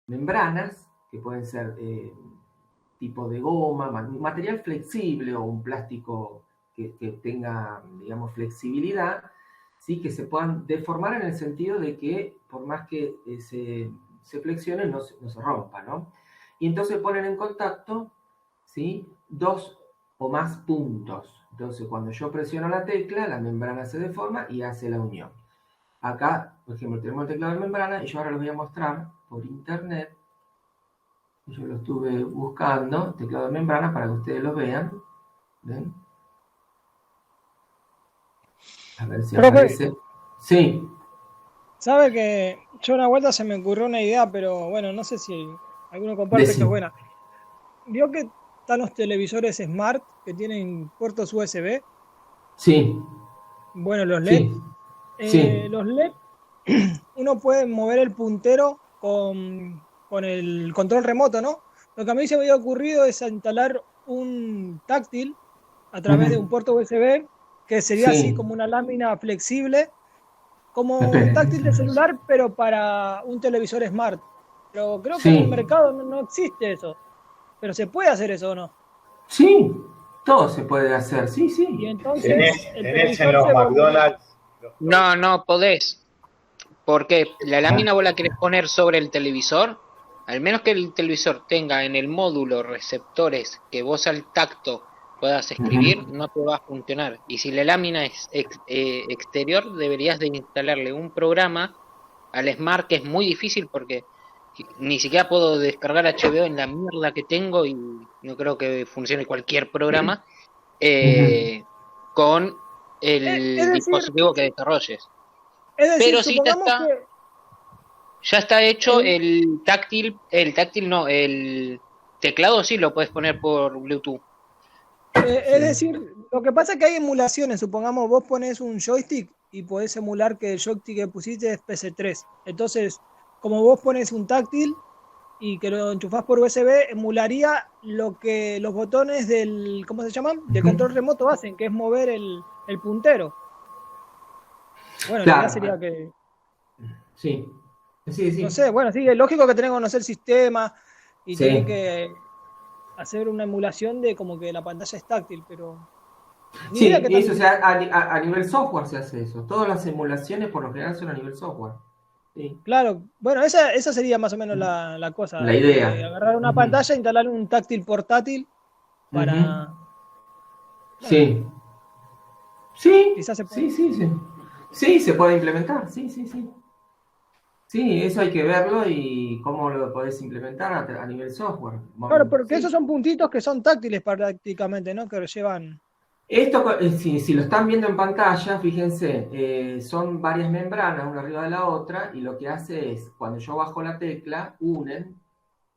membranas, que pueden ser tipo de goma, material flexible o un plástico que tenga, digamos, flexibilidad, ¿sí? Que se puedan deformar en el sentido de que por más que se flexionen no se rompa, ¿no? Y entonces ponen en contacto, ¿sí? Dos o más puntos. Entonces cuando yo presiono la tecla, la membrana se deforma y hace la unión. Acá, por ejemplo, tenemos el teclado de membrana y yo ahora les voy a mostrar por internet. Yo lo estuve buscando, teclado de membrana, para que ustedes lo vean. ¿Ven? A ver si Profe, aparece. Sí, sabe que yo una vuelta se me ocurrió una idea, pero bueno, no sé si alguno comparte que es decir. buena. ¿Vio que están los televisores Smart que tienen puertos USB? Sí, Bueno, los LED. sí, sí. Los LED, uno puede mover el puntero con el control remoto, ¿no? Lo que a mí se me había ocurrido es instalar un táctil a través de un Ujú, puerto USB, que sería así sí. como una lámina flexible, como un Esperen. táctil de celular, pero para un televisor Smart. Pero creo que en el Sí, mercado no existe eso. Pero se puede hacer eso o no. sí. Todo se puede hacer. Sí, Y sí. entonces el Tenés en televisor los se volvería. McDonald's No, no podés, porque la lámina vos la querés poner sobre el televisor, al menos que el televisor tenga en el módulo receptores que vos al tacto puedas escribir, Ujú. no te va a funcionar. Y si la lámina es exterior, deberías de instalarle un programa al Smart que es muy difícil porque ni siquiera puedo descargar HBO en la mierda que tengo y no creo que funcione cualquier programa Ujú. eh, con Es el decir, dispositivo que desarrolles. es decir, Pero sí supongamos que ya está hecho el, el táctil no, el teclado sí lo puedes poner por Bluetooth. Es Sí. decir, lo que pasa es que hay emulaciones. Supongamos vos pones un joystick y podés emular que el joystick que pusiste es PS3. Entonces, como vos pones un táctil y que lo enchufás por USB, emularía lo que los botones del, ¿cómo se llaman? Del Ujú. control remoto hacen, que es mover el puntero. Bueno, la idea Claro. sería que, Sí. Sí, no sí. sé, bueno, sí, es lógico que tenés que conocer el sistema y tenés Sí. que hacer una emulación de como que la pantalla es táctil, pero ni idea Sí, qué tan eso, o difícil. sea, a nivel software se hace eso. Todas las simulaciones por lo general son a nivel software. Sí. Claro, bueno, esa sería más o menos la La cosa, idea. agarrar una Ujú, pantalla, instalar un táctil portátil ujú. para, bueno, Sí. Sí, quizás se pueda. sí, sí, sí. Sí, se puede implementar. Sí, sí, sí. Sí, eso hay que verlo y cómo lo podés implementar a nivel software. Claro, porque esos Sí. son puntitos que son táctiles prácticamente, ¿no? Que llevan. Esto, si lo están viendo en pantalla, fíjense, son varias membranas una arriba de la otra y lo que hace es, cuando yo bajo la tecla, unen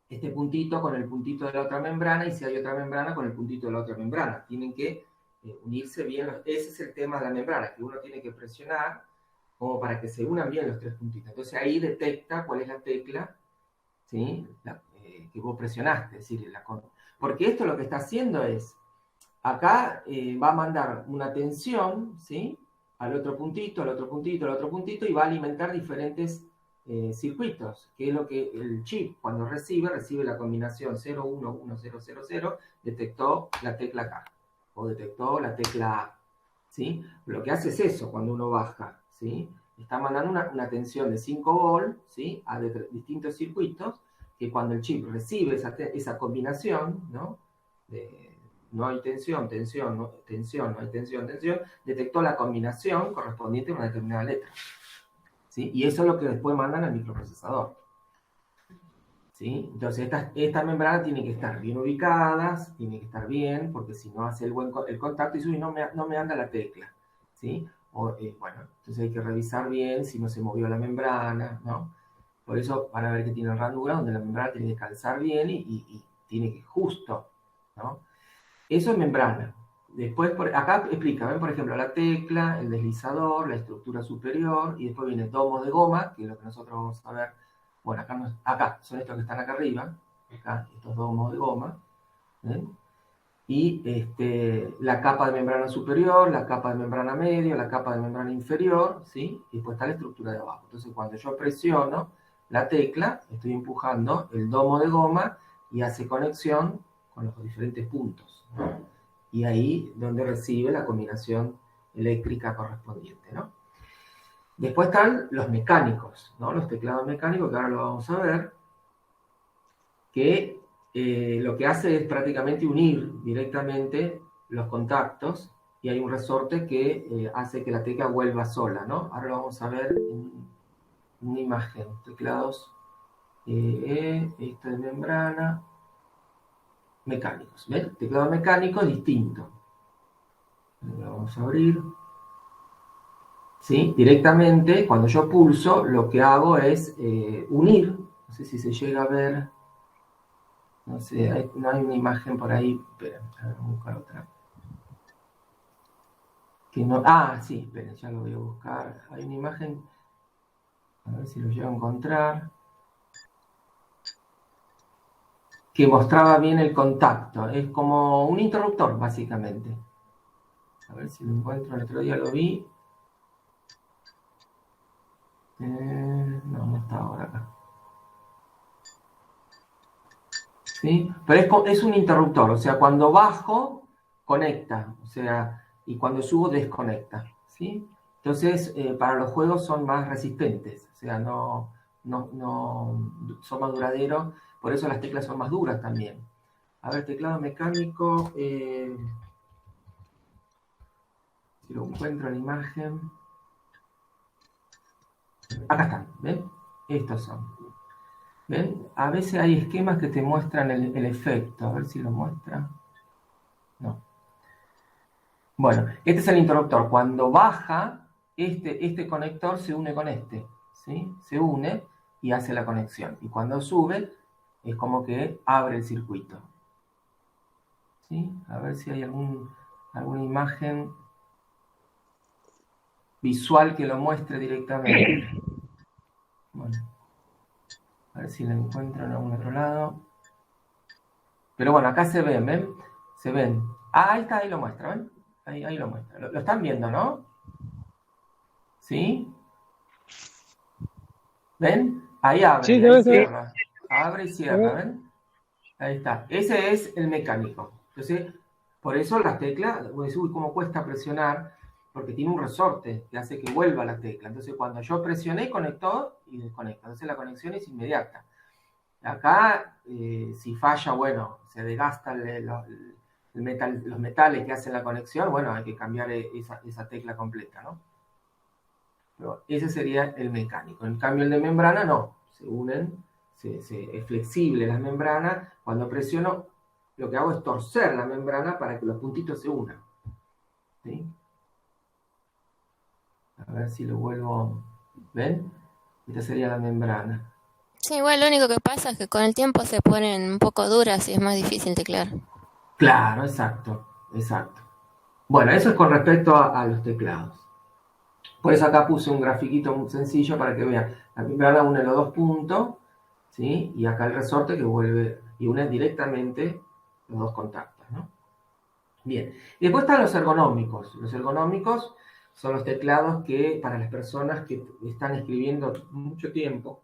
este puntito con el puntito de la otra membrana y si hay otra membrana con el puntito de la otra membrana. Tienen que unirse bien. Ese es el tema de la membrana, que uno tiene que presionar como para que se unan bien los tres puntitos. Entonces ahí detecta cuál es la tecla, ¿sí? Que vos presionaste. Es decir, porque esto lo que está haciendo es, acá va a mandar una tensión, ¿sí? Al otro puntito, al otro puntito, al otro puntito, y va a alimentar diferentes circuitos, que es lo que el chip cuando recibe la combinación 011000, detectó la tecla K, o detectó la tecla A, ¿sí? Lo que hace es eso cuando uno baja, ¿sí? Está mandando una tensión de 5 volt, ¿sí? A distintos circuitos, que cuando el chip recibe esa combinación, ¿no? De, no hay tensión, tensión, no, tensión, no hay tensión, tensión, detectó la combinación correspondiente a una determinada letra, ¿sí? Y eso es lo que después mandan al microprocesador, ¿sí? Entonces estas membranas tienen que estar bien ubicadas, tienen que estar bien, porque si no hace el contacto y dice, no me anda la tecla, ¿sí? O, bueno, entonces hay que revisar bien si no se movió la membrana, ¿no? Por eso van a ver que tiene ranura donde la membrana tiene que calzar bien y tiene que justo, ¿no? Eso es membrana. Después, acá explica, ven por ejemplo la tecla, el deslizador, la estructura superior, y después viene domos de goma, que es lo que nosotros vamos a ver. Bueno, acá, acá son estos que están acá arriba, acá, estos domos de goma. ¿Eh? Y la capa de membrana superior, la capa de membrana medio, la capa de membrana inferior, ¿sí? Y después está la estructura de abajo. Entonces, cuando yo presiono, la tecla, estoy empujando el domo de goma y hace conexión con los diferentes puntos, ¿no? Y ahí donde recibe la combinación eléctrica correspondiente, ¿no? Después están los mecánicos, ¿no? Los teclados mecánicos, que ahora lo vamos a ver, que lo que hace es prácticamente unir directamente los contactos y hay un resorte que hace que la tecla vuelva sola, ¿no? Ahora lo vamos a ver en una imagen. Teclados esto de membrana, mecánicos, ¿ven? Teclado mecánico distinto. Lo vamos a abrir. ¿Sí? Directamente, cuando yo pulso, lo que hago es unir. No sé si se llega a ver. No sé, no hay una imagen por ahí. Esperen, a ver, vamos a buscar otra. Que no, sí, esperen, ya lo voy a buscar. Hay una imagen. A ver si lo llego a encontrar. Que mostraba bien el contacto. Es como un interruptor, básicamente. A ver si lo encuentro. El otro día lo vi. No está ahora acá. ¿Sí? Pero es un interruptor, o sea, cuando bajo, conecta, o sea, y cuando subo, desconecta, ¿sí? Entonces, para los juegos son más resistentes, o sea, no son más duraderos, por eso las teclas son más duras también. A ver, teclado mecánico, si lo encuentro en la imagen. Acá están, ¿ven? Estos son. ¿Ven? A veces hay esquemas que te muestran el efecto. A ver si lo muestra. No. Bueno, este es el interruptor. Cuando baja, este conector se une con este, ¿sí? Se une y hace la conexión. Y cuando sube, es como que abre el circuito. ¿Sí? A ver si hay alguna imagen visual que lo muestre directamente. Bueno. A ver si la encuentro en algún otro lado. Pero bueno, acá se ven, ¿ven? Se ven. Ahí está, ahí lo muestra, ¿ven? Ahí lo muestra. Lo están viendo, ¿no? ¿Sí? ¿Ven? Ahí abre, Sí, ahí se ve. cierra. Abre y cierra, ¿ven? Ahí está. Ese es el mecánico. Entonces, por eso las teclas, voy a decir, uy, cómo cuesta presionar, porque tiene un resorte que hace que vuelva la tecla. Entonces, cuando yo presioné, conectó y desconecta. Entonces, la conexión es inmediata. Acá, si falla, bueno, se desgasta los metales que hacen la conexión, bueno, hay que cambiar esa tecla completa, ¿no? Pero ese sería el mecánico. En cambio, el de membrana no. Se unen, es flexible la membrana. Cuando presiono, lo que hago es torcer la membrana para que los puntitos se unan. ¿Sí? A ver si lo vuelvo. ¿Ven? Esta sería la membrana. Sí, igual lo único que pasa es que con el tiempo se ponen un poco duras y es más difícil teclear. Claro, exacto. Bueno, eso es con respecto a los teclados. Por eso acá puse un grafiquito muy sencillo para que vean. La membrana une los dos puntos, ¿sí? Y acá el resorte que vuelve y une directamente los dos contactos, ¿no? Bien. Y después están los ergonómicos. Los ergonómicos son los teclados que para las personas que están escribiendo mucho tiempo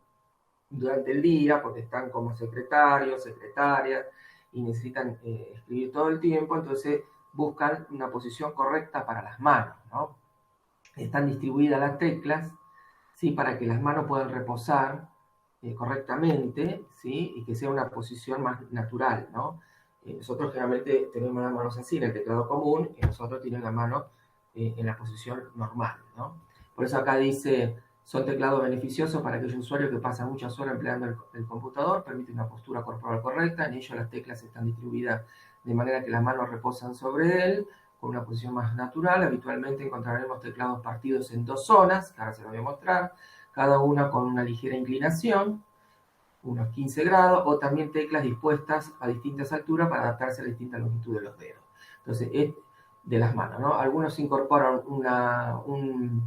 durante el día, porque están como secretarios, secretarias, y necesitan escribir todo el tiempo, entonces buscan una posición correcta para las manos, ¿no? Están distribuidas las teclas, ¿sí? Para que las manos puedan reposar correctamente, ¿sí? Y que sea una posición más natural, ¿no? Nosotros generalmente tenemos las manos así en el teclado común, y nosotros tenemos la mano en la posición normal, ¿no? Por eso acá dice, son teclados beneficiosos para aquellos usuarios que pasan muchas horas empleando el computador, permite una postura corporal correcta, en ello las teclas están distribuidas de manera que las manos reposan sobre él, con una posición más natural. Habitualmente encontraremos teclados partidos en dos zonas, que ahora se lo voy a mostrar, cada una con una ligera inclinación, unos 15 grados, o también teclas dispuestas a distintas alturas para adaptarse a la distinta longitud de los dedos. Entonces, es de las manos, ¿no? Algunos incorporan un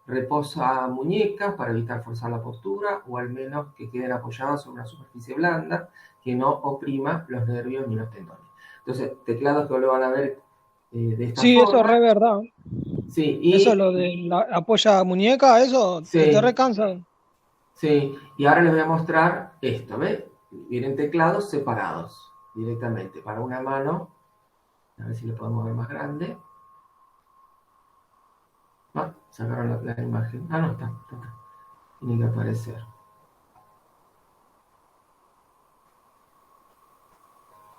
reposo a muñecas para evitar forzar la postura, o al menos que queden apoyados sobre una superficie blanda que no oprima los nervios ni los tendones. Entonces, teclados que lo van a ver de esta Sí, forma. eso es re verdad. Sí, y eso lo de la apoya muñeca, eso sí, te recansa. Sí, y ahora les voy a mostrar esto, ¿ves? Vienen teclados separados directamente para una mano. A ver si lo podemos ver más grande. Ah, sacaron la imagen. Ah, no, está. Tiene que aparecer.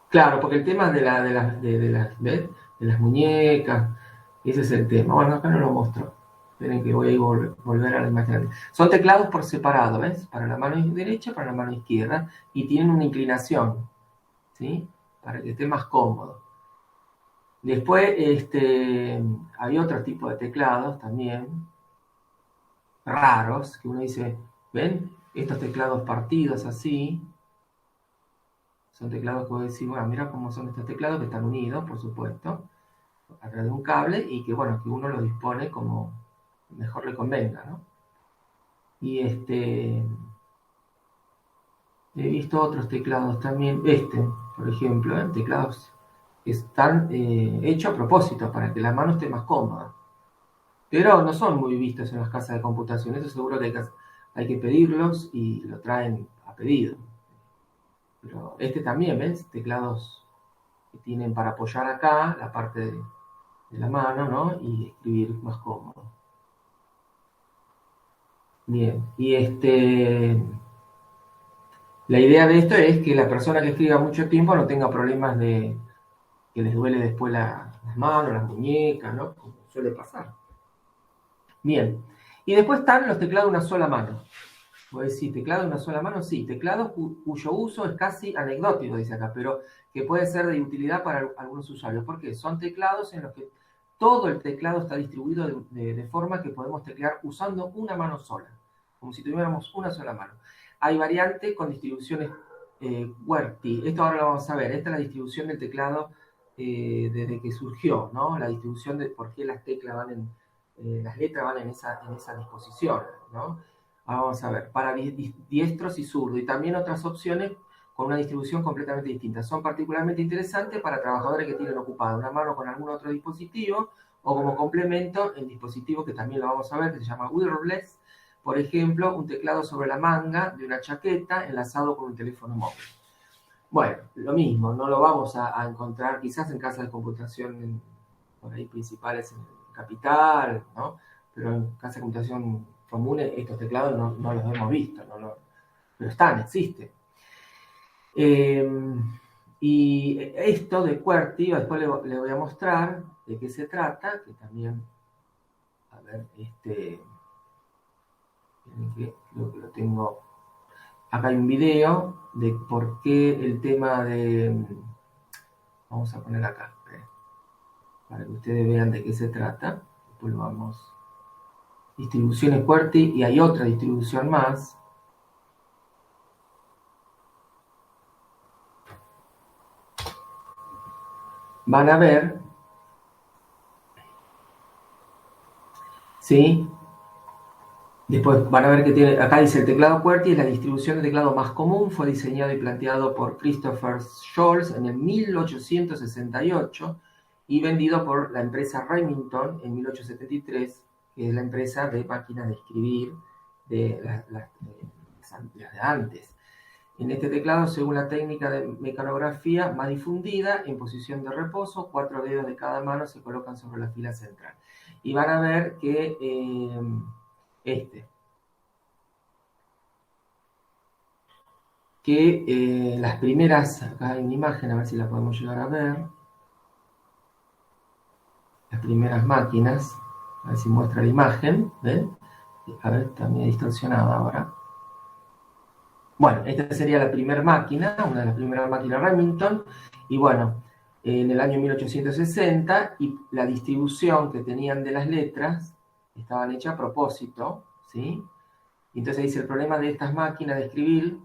Claro, porque el tema de las muñecas, ese es el tema. Bueno, acá no lo muestro. Esperen que voy a volver a la imagen. Son teclados por separado, ¿ves? Para la mano derecha, para la mano izquierda, y tienen una inclinación, ¿sí? Para que esté más cómodo. Después, hay otro tipo de teclados también, raros, que uno dice, ¿ven? Estos teclados partidos así, son teclados que voy a decir, bueno, mira cómo son estos teclados, que están unidos, por supuesto, a través de un cable, y que, bueno, que uno lo dispone como mejor le convenga, ¿no? Y he visto otros teclados también, por ejemplo, teclados que están hechos a propósito, para que la mano esté más cómoda. Pero no son muy vistos en las casas de computación, eso seguro que hay que pedirlos y lo traen a pedido. Pero también, ¿ves? Teclados que tienen para apoyar acá, la parte de la mano, ¿no? Y escribir más cómodo. Bien, y la idea de esto es que la persona que escriba mucho tiempo no tenga problemas de que les duele después las manos, las muñecas, ¿no? Como suele pasar. Bien, y después están los teclados de una sola mano. Voy a decir, ¿teclado de una sola mano? Sí, teclados cuyo uso es casi anecdótico, dice acá, pero que puede ser de utilidad para algunos usuarios. ¿Por qué? Son teclados en los que todo el teclado está distribuido de forma que podemos teclear usando una mano sola, como si tuviéramos una sola mano. Hay variantes con distribuciones QWERTY. Esto ahora lo vamos a ver. Esta es la distribución del teclado desde que surgió, ¿no? La distribución de por qué las teclas van las letras van en esa disposición, ¿no? Vamos a ver, para diestros y zurdos, y también otras opciones con una distribución completamente distinta. Son particularmente interesantes para trabajadores que tienen ocupada una mano con algún otro dispositivo, o como complemento en dispositivos que también lo vamos a ver, que se llama wireless, por ejemplo, un teclado sobre la manga de una chaqueta enlazado con un teléfono móvil. Bueno, lo mismo, no lo vamos a encontrar quizás en casas de computación por ahí principales en Capital, ¿no? Pero en casas de computación comunes estos teclados no los hemos visto, pero existen. Y esto de QWERTY, después le voy a mostrar de qué se trata, que también, a ver, creo que lo tengo. Acá hay un video de por qué el tema de... Vamos a poner acá, para que ustedes vean de qué se trata. Después lo vamos... Distribuciones QWERTY, y hay otra distribución más. Van a ver, ¿sí? Después van a ver que tiene, acá dice el teclado QWERTY es la distribución de teclado más común, fue diseñado y planteado por Christopher Scholz en el 1868 y vendido por la empresa Remington en 1873, que es la empresa de máquinas de escribir de las de antes. En este teclado, según la técnica de mecanografía más difundida, en posición de reposo, 4 dedos de cada mano se colocan sobre la fila central. Y van a ver que las primeras, acá hay una imagen, a ver si la podemos llegar a ver, las primeras máquinas, a ver si muestra la imagen, ¿ven? A ver, está medio distorsionada ahora. Bueno, esta sería la primera máquina, una de las primeras máquinas Remington, y bueno, en el año 1860, y la distribución que tenían de las letras estaban hechas a propósito, ¿sí? Entonces dice, el problema de estas máquinas de escribir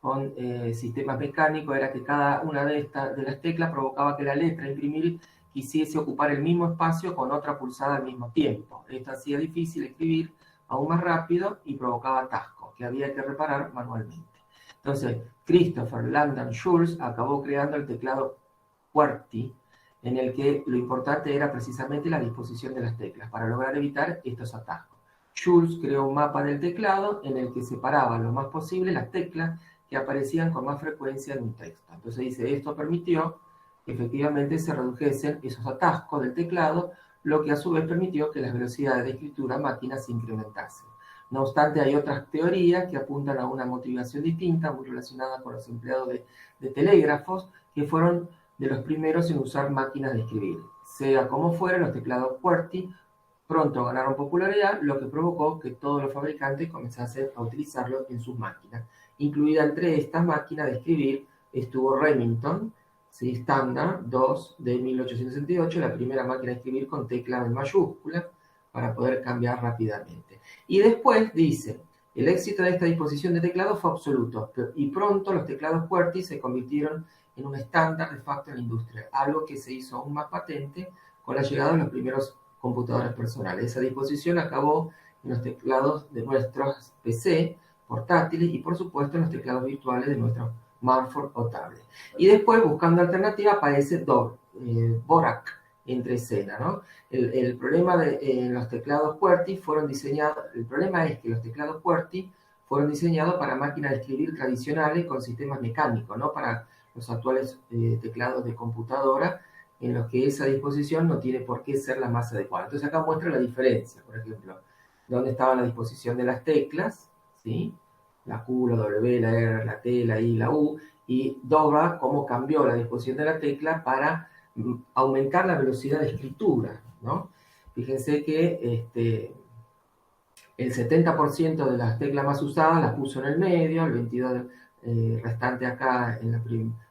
con sistemas mecánicos era que cada una de las teclas provocaba que la letra a imprimir quisiese ocupar el mismo espacio con otra pulsada al mismo tiempo. Esto hacía difícil escribir aún más rápido y provocaba atascos que había que reparar manualmente. Entonces, Christopher Landon Schulz acabó creando el teclado QWERTY, en el que lo importante era precisamente la disposición de las teclas, para lograr evitar estos atascos. Schulz creó un mapa del teclado en el que separaba lo más posible las teclas que aparecían con más frecuencia en un texto. Entonces dice, esto permitió que efectivamente se redujesen esos atascos del teclado, lo que a su vez permitió que las velocidades de escritura máquina se incrementasen. No obstante, hay otras teorías que apuntan a una motivación distinta, muy relacionada con los empleados de telégrafos, que fueron de los primeros en usar máquinas de escribir. Sea como fuera, los teclados QWERTY pronto ganaron popularidad, lo que provocó que todos los fabricantes comenzasen a utilizarlo en sus máquinas. Incluida entre estas máquinas de escribir estuvo Remington, ¿sí? Standard 2 de 1868, la primera máquina de escribir con teclas en mayúscula para poder cambiar rápidamente. Y después dice, el éxito de esta disposición de teclados fue absoluto y pronto los teclados QWERTY se convirtieron en un estándar de facto en la industria, algo que se hizo aún más patente con la llegada de los primeros computadores personales. Esa disposición acabó en los teclados de nuestros PC portátiles y por supuesto en los teclados virtuales de nuestros smartphones o tablets. Y después, buscando alternativa, aparece Dvorak entre escena, ¿no? El problema de los teclados QWERTY fueron diseñados, el problema es que los teclados QWERTY fueron diseñados para máquinas de escribir tradicionales con sistemas mecánicos, no para los actuales teclados de computadora, en los que esa disposición no tiene por qué ser la más adecuada. Entonces acá muestra la diferencia, por ejemplo, dónde estaba la disposición de las teclas, ¿sí? La Q, la W, la R, la T, la I, la U, y Dvorak cómo cambió la disposición de la tecla para aumentar la velocidad de escritura, ¿no? Fíjense que el 70% de las teclas más usadas las puso en el medio, el 22% restante acá en la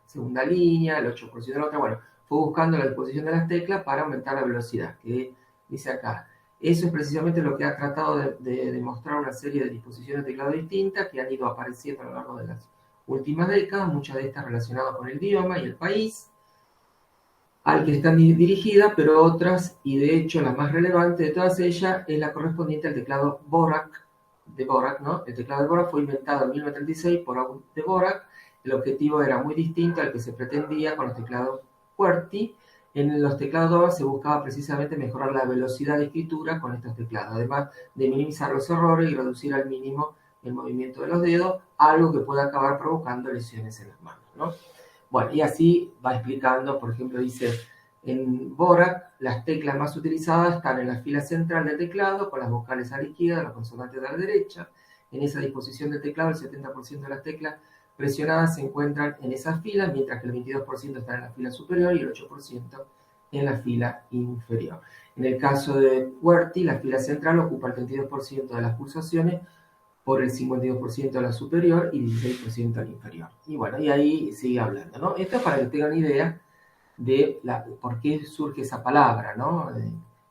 segunda línea, el 8% en la otra. Bueno, fue buscando la disposición de las teclas para aumentar la velocidad, que dice acá. Eso es precisamente lo que ha tratado de demostrar una serie de disposiciones de teclado distintas que han ido apareciendo a lo largo de las últimas décadas, muchas de estas relacionadas con el idioma y el país al que están dirigidas, pero otras, y de hecho la más relevante de todas ellas, es la correspondiente al teclado Dvorak, ¿no? El teclado de Dvorak fue inventado en 1936 por August Dvorak. El objetivo era muy distinto al que se pretendía con los teclados QWERTY. En los teclados Dvorak se buscaba precisamente mejorar la velocidad de escritura con estos teclados, además de minimizar los errores y reducir al mínimo el movimiento de los dedos, algo que puede acabar provocando lesiones en las manos, ¿no? Bueno, y así va explicando, por ejemplo, dice, en Dvorak las teclas más utilizadas están en la fila central del teclado, con las vocales a la izquierda, las consonantes a la derecha. En esa disposición del teclado, el 70% de las teclas presionadas se encuentran en esa fila, mientras que el 22% están en la fila superior y el 8% en la fila inferior. En el caso de QWERTY, la fila central ocupa el 32% de las pulsaciones, por el 52% de la superior y 16% a la inferior. Y bueno, y ahí sigue hablando, ¿no? Esto es para que tengan idea de por qué surge esa palabra, ¿no?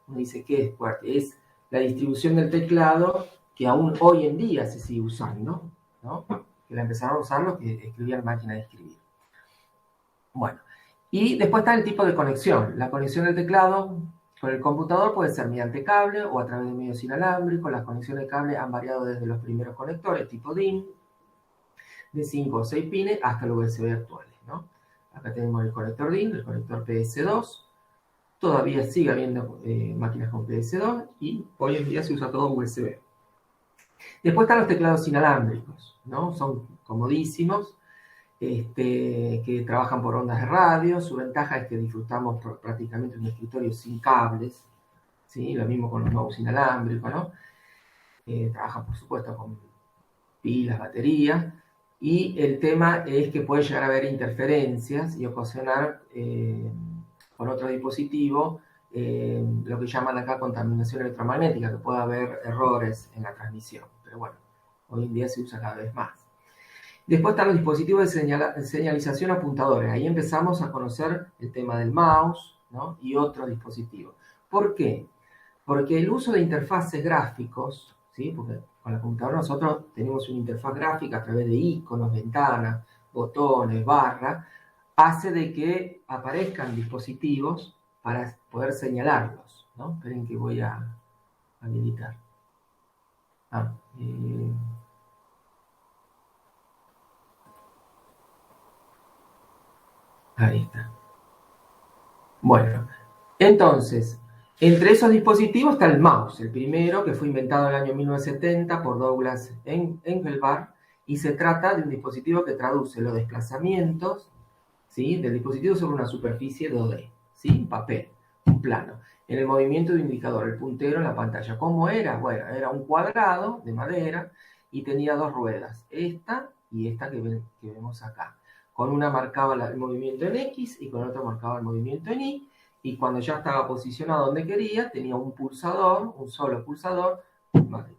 Uno dice, ¿qué es QWERTY? Es la distribución del teclado que aún hoy en día se sigue usando, ¿no? Que la empezaron a usar los que escribían máquinas de escribir. Bueno, y después está el tipo de conexión. La conexión del teclado con el computador puede ser mediante cable o a través de medios inalámbricos. Las conexiones de cable han variado desde los primeros conectores tipo DIN, de 5 o 6 pines, hasta los USB actuales, ¿no? Acá tenemos el conector DIN, el conector PS2. Todavía sigue habiendo máquinas con PS2 y hoy en día se usa todo USB. Después están los teclados inalámbricos, ¿no? Son comodísimos, que trabajan por ondas de radio. Su ventaja es que disfrutamos prácticamente un escritorio sin cables, ¿sí? Lo mismo con los mouse inalámbricos, ¿no? Trabajan, por supuesto, con pilas, baterías, y el tema es que puede llegar a haber interferencias y ocasionar con otro dispositivo lo que llaman acá contaminación electromagnética, que puede haber errores en la transmisión, pero bueno, hoy en día se usa cada vez más. Después están los dispositivos de señalización apuntadores. Ahí empezamos a conocer el tema del mouse, ¿no? Y otros dispositivos. ¿Por qué? Porque el uso de interfaces gráficos, ¿sí? Porque con la computadora nosotros tenemos una interfaz gráfica a través de iconos, ventanas, botones, barras, hace de que aparezcan dispositivos para poder señalarlos, ¿no? Esperen que voy a habilitar. Ahí está. Bueno, entonces, Entre esos dispositivos está el mouse, el primero, que fue inventado en el año 1970 por Douglas Engelbart, y se trata de un dispositivo que traduce los desplazamientos, ¿sí?, del dispositivo sobre una superficie 2D, ¿sí?, un papel, un plano, en el movimiento de un indicador, el puntero en la pantalla. ¿Cómo era? Bueno, era un cuadrado de madera y tenía dos ruedas, esta y esta que vemos acá. Con una marcaba el movimiento en X y con otra marcaba el movimiento en Y, y cuando ya estaba posicionado donde quería, tenía un pulsador, un solo pulsador,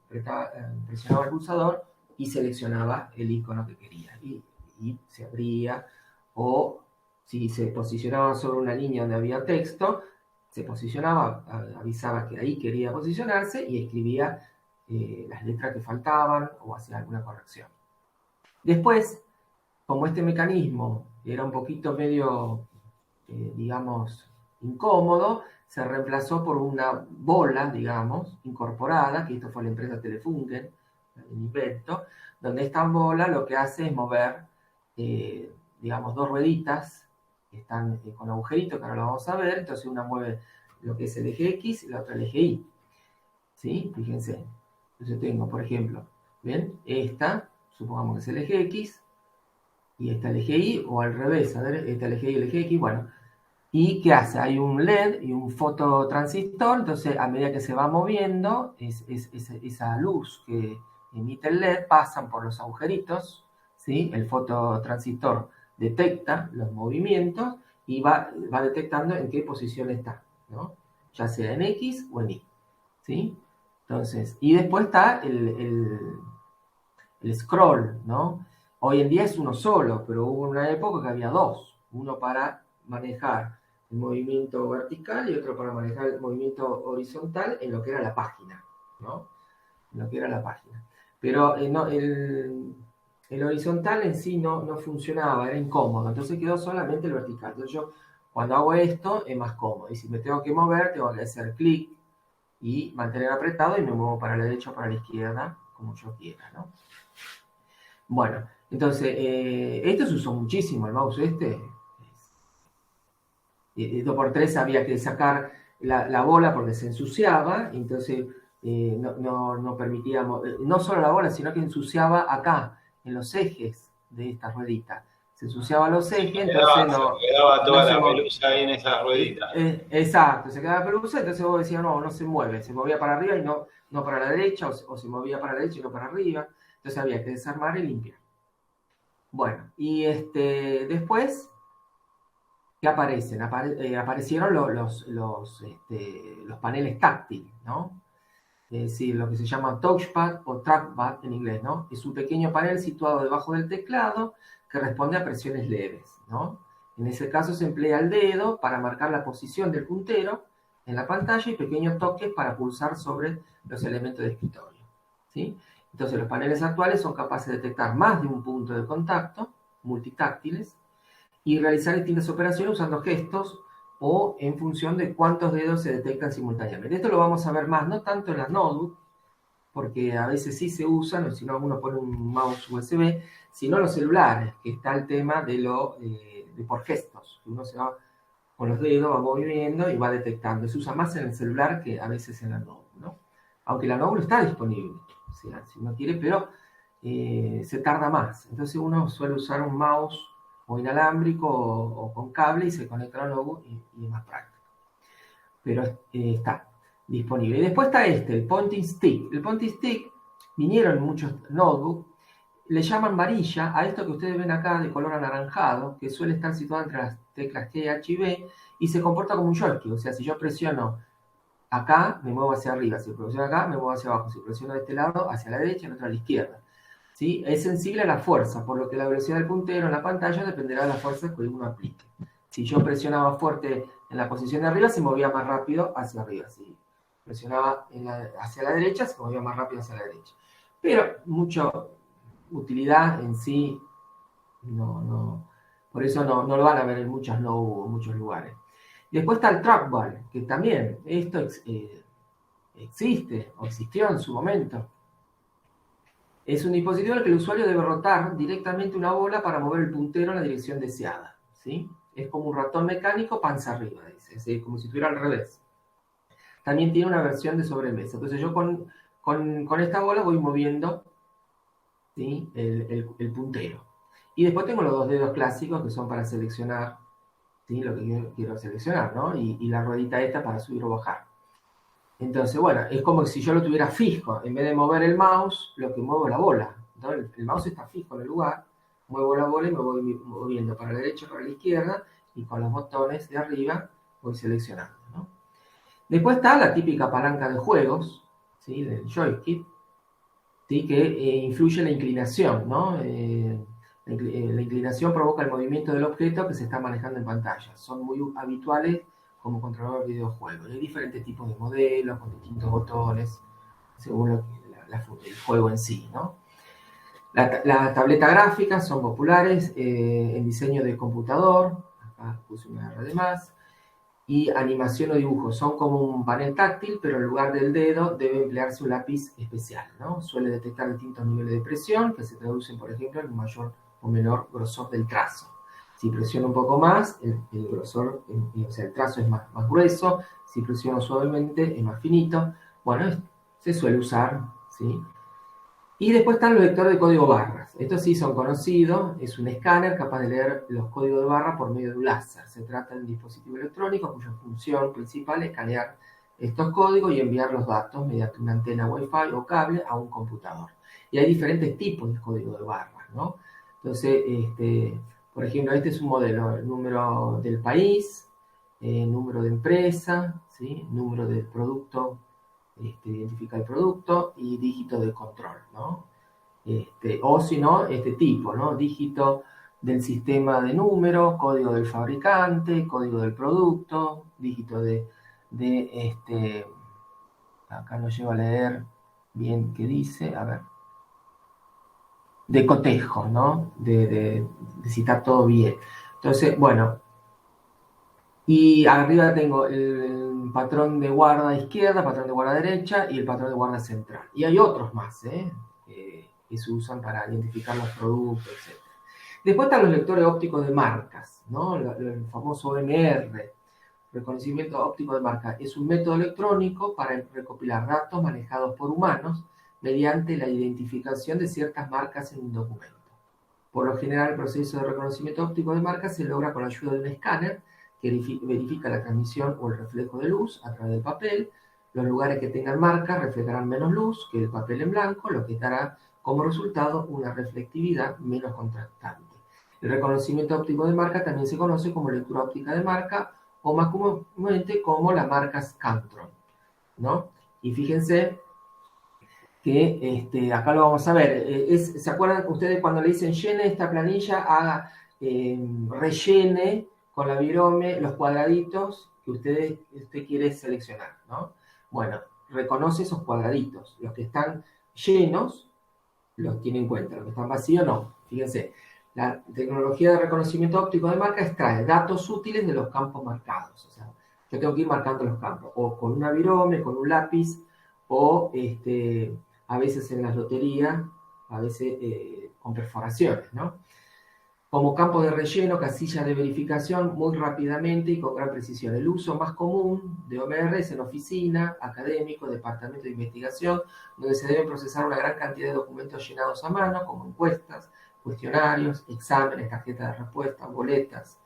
presionaba el pulsador y seleccionaba el icono que quería. Y se abría, o si se posicionaba sobre una línea donde había texto, se posicionaba, avisaba que ahí quería posicionarse y escribía las letras que faltaban o hacía alguna corrección. Después, como este mecanismo era un poquito medio, digamos, incómodo, se reemplazó por una bola, digamos, incorporada, que esto fue la empresa Telefunken, el invento, donde esta bola lo que hace es mover, digamos, dos rueditas que están con agujeritos, que ahora lo vamos a ver. Entonces una mueve lo que es el eje X y la otra el eje Y. ¿Sí? Fíjense. Entonces tengo, por ejemplo, ¿ven? Esta, supongamos que es el eje X, y esta el eje Y, o al revés, a ver, esta el eje Y y el eje X, bueno. ¿Y qué hace? Hay un LED y un fototransistor, entonces a medida que se va moviendo, esa luz que emite el LED pasan por los agujeritos, ¿sí? El fototransistor detecta los movimientos y va detectando en qué posición está, ¿no? Ya sea en X o en Y, ¿sí? Entonces, y después está el scroll, ¿no? Hoy en día es uno solo, pero hubo una época que había dos, uno para manejar el movimiento vertical y otro para manejar el movimiento horizontal en lo que era la página, ¿no? En lo que era la página. Pero no, el horizontal en sí no funcionaba, era incómodo, entonces quedó solamente el vertical. Entonces yo, cuando hago esto, es más cómodo. Y si me tengo que mover, tengo que hacer clic y mantener apretado y me muevo para la derecha o para la izquierda, como yo quiera, ¿no? Bueno, entonces, esto se usó muchísimo, el mouse este. 2x3 había que sacar la bola porque se ensuciaba, entonces no permitíamos, no solo la bola, sino que ensuciaba acá, en los ejes de esta ruedita. Se ensuciaba los ejes, entonces no... Quedaba toda la pelusa ahí en esas rueditas. Exacto, se quedaba pelusa, entonces vos decías, no se mueve, se movía para arriba y no para la derecha, o se movía para la derecha y no para arriba, entonces había que desarmar y limpiar. Bueno, y después... ¿qué aparecen? Aparecieron los paneles táctiles, ¿no? Es decir, lo que se llama touchpad o trackpad en inglés, ¿no? Es un pequeño panel situado debajo del teclado que responde a presiones leves, ¿no? En ese caso se emplea el dedo para marcar la posición del puntero en la pantalla y pequeños toques para pulsar sobre los elementos de escritorio, ¿sí? Entonces los paneles actuales son capaces de detectar más de un punto de contacto, multitáctiles, y realizar distintas operaciones usando gestos o en función de cuántos dedos se detectan simultáneamente. Esto lo vamos a ver más, no tanto en las notebooks, porque a veces sí se usan, o si no uno pone un mouse USB, sino en los celulares, que está el tema de por gestos, que uno se va con los dedos, va moviendo y va detectando. Se usa más en el celular que a veces en la notebook, ¿no? Aunque la notebook está disponible, o sea, si uno quiere, pero se tarda más. Entonces uno suele usar un mouse o inalámbrico o con cable y se conecta a la notebook y es más práctico. Pero está disponible. Y después está el pointing stick. El pointing stick vinieron en muchos notebooks. Le llaman varilla a esto que ustedes ven acá de color anaranjado, que suele estar situado entre las teclas G, H y B, y se comporta como un joystick. O sea, si yo presiono acá, me muevo hacia arriba. Si presiono acá, me muevo hacia abajo. Si presiono de este lado, hacia la derecha, y el otro a la izquierda. ¿Sí? Es sensible a la fuerza, por lo que la velocidad del puntero en la pantalla dependerá de la fuerza que uno aplique. Si yo presionaba fuerte en la posición de arriba, se movía más rápido hacia arriba. Si presionaba hacia la derecha, se movía más rápido hacia la derecha. Pero mucha utilidad en sí, por eso no lo van a ver en muchos lugares. Después está el trackball, que también esto existe o existió en su momento. Es un dispositivo en el que el usuario debe rotar directamente una bola para mover el puntero en la dirección deseada, ¿sí? Es como un ratón mecánico panza arriba, dice, como si estuviera al revés. también tiene una versión de sobremesa. Entonces yo con esta bola voy moviendo, ¿sí?, el puntero. Y después tengo los 2 dedos clásicos que son para seleccionar, ¿sí?, lo que quiero seleccionar, ¿no? Y la ruedita esta para subir o bajar. Entonces, bueno, es como si yo lo tuviera fijo. En vez de mover el mouse, lo que muevo es la bola. Entonces, el mouse está fijo en el lugar, muevo la bola y me voy moviendo para la derecha, para la izquierda, y con los botones de arriba voy seleccionando, ¿no? Después está la típica palanca de juegos, ¿sí?, del joystick, ¿sí?, que influye en la inclinación, ¿no? La inclinación provoca el movimiento del objeto que se está manejando en pantalla. Son muy habituales como controlador de videojuegos. Hay diferentes tipos de modelos con distintos botones según el juego en sí, ¿no? Las tabletas gráficas son populares en diseño de computador. Acá puse una R de más. Y animación o dibujo son como un panel táctil, pero en lugar del dedo debe emplearse un lápiz especial, ¿no? Suele detectar distintos niveles de presión que se traducen, por ejemplo, en un mayor o menor grosor del trazo. Si presiono un poco más, el grosor, o sea, el trazo es más grueso. Si presiono suavemente, es más finito. Bueno, se suele usar, ¿sí? Y después están los lectores de código barras. Estos sí son conocidos. Es un escáner capaz de leer los códigos de barra por medio de un láser. Se trata de un dispositivo electrónico cuya función principal es escanear estos códigos y enviar los datos mediante una antena Wi-Fi o cable a un computador. Y hay diferentes tipos de código de barras, ¿no? Entonces, por ejemplo, este es un modelo, el número del país, número de empresa, ¿sí?, número del producto, identifica el producto, y dígito de control, ¿no? O si no, este tipo, ¿no? Dígito del sistema de número, código del fabricante, código del producto, dígito acá no llego a leer bien qué dice, a ver, de cotejo, ¿no? De citar todo bien. Entonces, bueno, y arriba tengo el patrón de guarda izquierda, patrón de guarda derecha y el patrón de guarda central. Y hay otros más, que se usan para identificar los productos, etc. Después están los lectores ópticos de marcas, ¿no? El famoso OMR, reconocimiento óptico de marca. Es un método electrónico para recopilar datos manejados por humanos mediante la identificación de ciertas marcas en un documento. Por lo general, el proceso de reconocimiento óptico de marca se logra con la ayuda de un escáner que verifica la transmisión o el reflejo de luz a través del papel. Los lugares que tengan marca reflejarán menos luz que el papel en blanco, lo que dará como resultado una reflectividad menos contrastante. El reconocimiento óptico de marca también se conoce como lectura óptica de marca o más comúnmente como las marcas Scantron, ¿no? Y fíjense que acá lo vamos a ver. ¿Se acuerdan ustedes cuando le dicen llene esta planilla, rellene con la virome los cuadraditos que usted quiere seleccionar, ¿no? Bueno, reconoce esos cuadraditos. Los que están llenos los tiene en cuenta, los que están vacíos no. Fíjense, la tecnología de reconocimiento óptico de marca extrae datos útiles de los campos marcados. O sea, yo tengo que ir marcando los campos, o con una virome, con un lápiz, o a veces en las loterías, a veces con perforaciones, ¿no? Como campo de relleno, casillas de verificación muy rápidamente y con gran precisión. El uso más común de OMR es en oficina, académico, departamento de investigación, donde se deben procesar una gran cantidad de documentos llenados a mano, como encuestas, cuestionarios, exámenes, tarjetas de respuesta, boletas.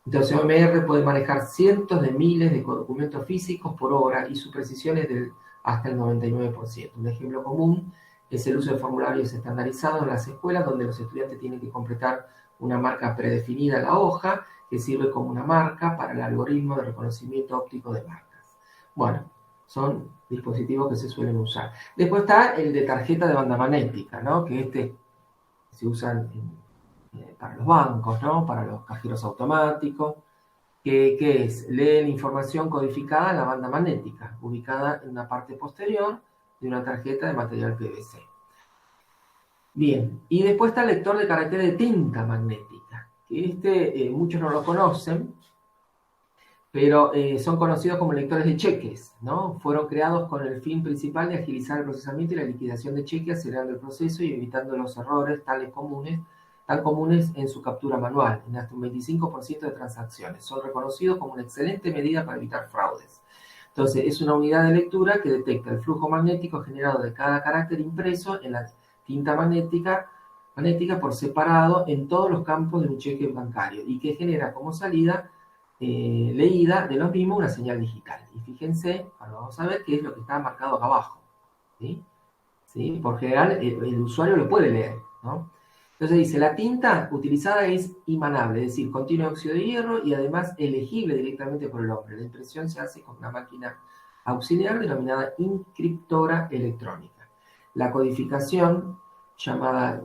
Entonces OMR puede manejar cientos de miles de documentos físicos por hora y su precisión es hasta el 99%. Un ejemplo común es el uso de formularios estandarizados en las escuelas donde los estudiantes tienen que completar una marca predefinida en la hoja que sirve como una marca para el algoritmo de reconocimiento óptico de marcas. Bueno, son dispositivos que se suelen usar. Después está el de tarjeta de banda magnética, ¿no? Que se usan para los bancos, ¿no? Para los cajeros automáticos. ¿Qué es? Lee la información codificada en la banda magnética, ubicada en una parte posterior de una tarjeta de material PVC. Bien, y después está el lector de caracteres de tinta magnética, que muchos no lo conocen, pero son conocidos como lectores de cheques, ¿no? Fueron creados con el fin principal de agilizar el procesamiento y la liquidación de cheques, acelerando el proceso y evitando los errores tan comunes en su captura manual, en hasta un 25% de transacciones. Son reconocidos como una excelente medida para evitar fraudes. Entonces, es una unidad de lectura que detecta el flujo magnético generado de cada carácter impreso en la tinta magnética por separado en todos los campos de un cheque bancario y que genera como salida leída de los mismos una señal digital. Y fíjense, ahora vamos a ver qué es lo que está marcado acá abajo. ¿Sí? ¿Sí? Por general, el usuario lo puede leer, ¿no? Entonces dice, la tinta utilizada es imanable, es decir, contiene óxido de hierro y además elegible directamente por el hombre. La impresión se hace con una máquina auxiliar denominada inscriptora electrónica. La codificación, llamada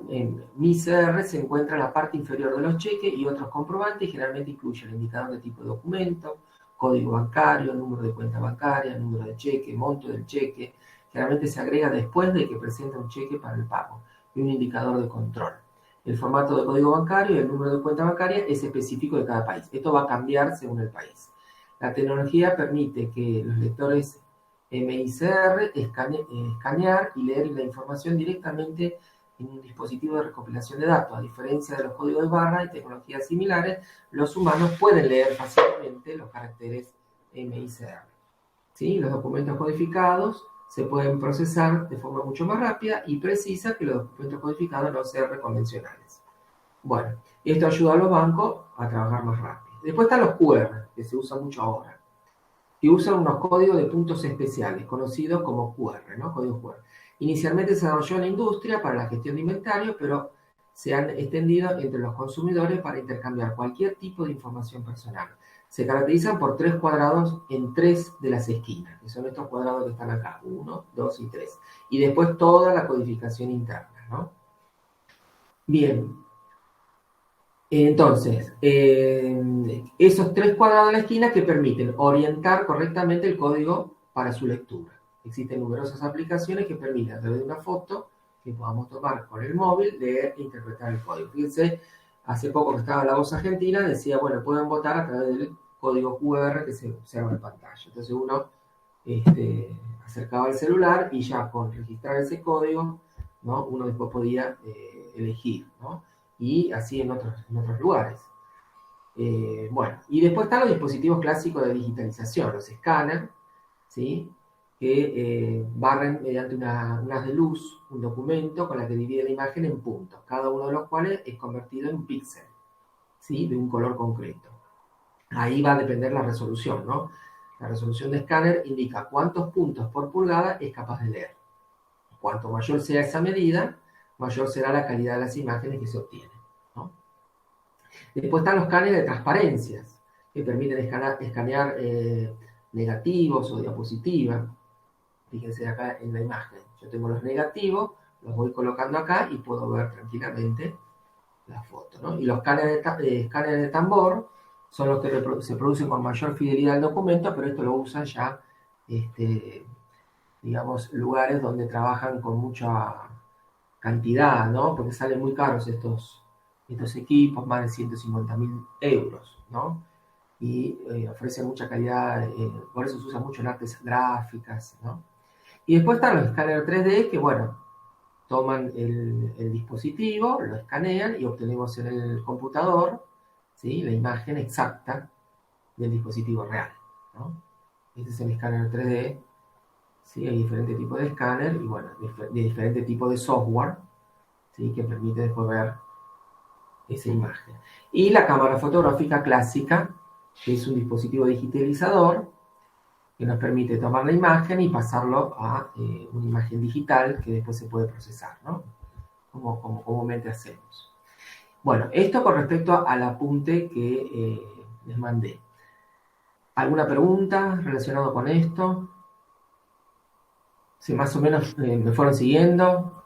MICR, se encuentra en la parte inferior de los cheques y otros comprobantes y generalmente incluye el indicador de tipo de documento, código bancario, número de cuenta bancaria, número de cheque, monto del cheque. Generalmente se agrega después de que presenta un cheque para el pago y un indicador de control. El formato de código bancario y el número de cuenta bancaria es específico de cada país. Esto va a cambiar según el país. La tecnología permite que los lectores MICR escanear y leer la información directamente en un dispositivo de recopilación de datos. A diferencia de los códigos de barra y tecnologías similares, los humanos pueden leer fácilmente los caracteres MICR. ¿Sí? Los documentos codificados se pueden procesar de forma mucho más rápida y precisa que los documentos codificados no CR convencionales. Bueno, esto ayuda a los bancos a trabajar más rápido. Después están los QR, que se usan mucho ahora, que usan unos códigos de puntos especiales, conocidos como QR, ¿no? Códigos QR. Inicialmente se desarrolló en la industria para la gestión de inventario, pero se han extendido entre los consumidores para intercambiar cualquier tipo de información personal. Se caracterizan por 3 cuadrados en 3 de las esquinas, que son estos cuadrados que están acá, 1, 2 y 3. Y después toda la codificación interna, ¿no? Bien. Entonces, esos 3 cuadrados en la esquina que permiten orientar correctamente el código para su lectura. Existen numerosas aplicaciones que permiten, a través de una foto que podamos tomar con el móvil, leer e interpretar el código. Fíjense, hace poco que estaba La Voz Argentina, decía, bueno, pueden votar a través del código QR que se observa en pantalla. Entonces uno acercaba el celular y ya con registrar ese código, ¿no? Uno después podía elegir, ¿no? Y así en otros lugares. Bueno, y después están los dispositivos clásicos de digitalización, los escáneres, ¿sí? Que barren mediante unas de luz un documento con la que divide la imagen en puntos, cada uno de los cuales es convertido en un píxel, ¿sí? De un color concreto. Ahí va a depender la resolución, ¿no? La resolución de escáner indica cuántos puntos por pulgada es capaz de leer. Cuanto mayor sea esa medida, mayor será la calidad de las imágenes que se obtienen, ¿no? Después están los escáneres de transparencias, que permiten escanear negativos o diapositivas. Fíjense acá en la imagen. Yo tengo los negativos, los voy colocando acá y puedo ver tranquilamente la foto, ¿no? Y los escáneres de tambor son los que se producen con mayor fidelidad al documento, pero esto lo usan ya, digamos, lugares donde trabajan con mucha cantidad, ¿no? Porque salen muy caros estos equipos, más de 150.000 euros, ¿no? Y ofrecen mucha calidad, por eso se usa mucho en artes gráficas, ¿no? Y después están los escáneres 3D que, bueno, toman el dispositivo, lo escanean y obtenemos en el computador, ¿sí? La imagen exacta del dispositivo real, ¿no? Este es el escáner 3D, ¿sí? Hay diferentes tipos de escáner y, bueno, de diferentes tipos de software, ¿sí? Que permite después ver esa imagen. Y la cámara fotográfica clásica, que es un dispositivo digitalizador que nos permite tomar la imagen y pasarlo a una imagen digital que después se puede procesar, ¿no? Como comúnmente hacemos. Bueno, esto con respecto al apunte que les mandé. ¿Alguna pregunta relacionada con esto? Si más o menos me fueron siguiendo.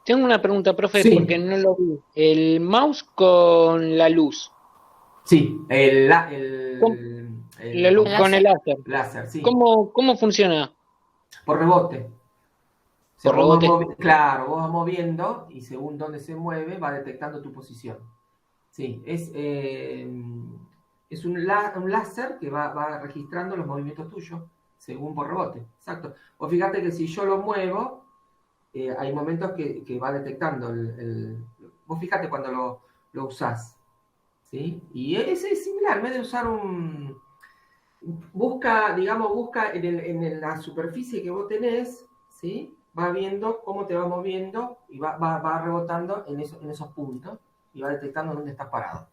Tengo una pregunta, profe, Sí. porque no lo vi. El mouse con la luz. Sí, La luz con el láser. Láser, sí. ¿Cómo funciona? Por rebote. O sea, Por rebote. Claro, vos vas moviendo y según dónde se mueve va detectando tu posición. Sí, es un láser que va registrando los movimientos tuyos según por rebote. Exacto. O fíjate que si yo lo muevo, hay momentos que va detectando vos fíjate cuando lo usás, ¿sí? Y es similar, en vez de usar Busca, digamos, busca en la superficie que vos tenés, ¿sí? Va viendo cómo te va moviendo y va rebotando en esos puntos y va detectando dónde está parado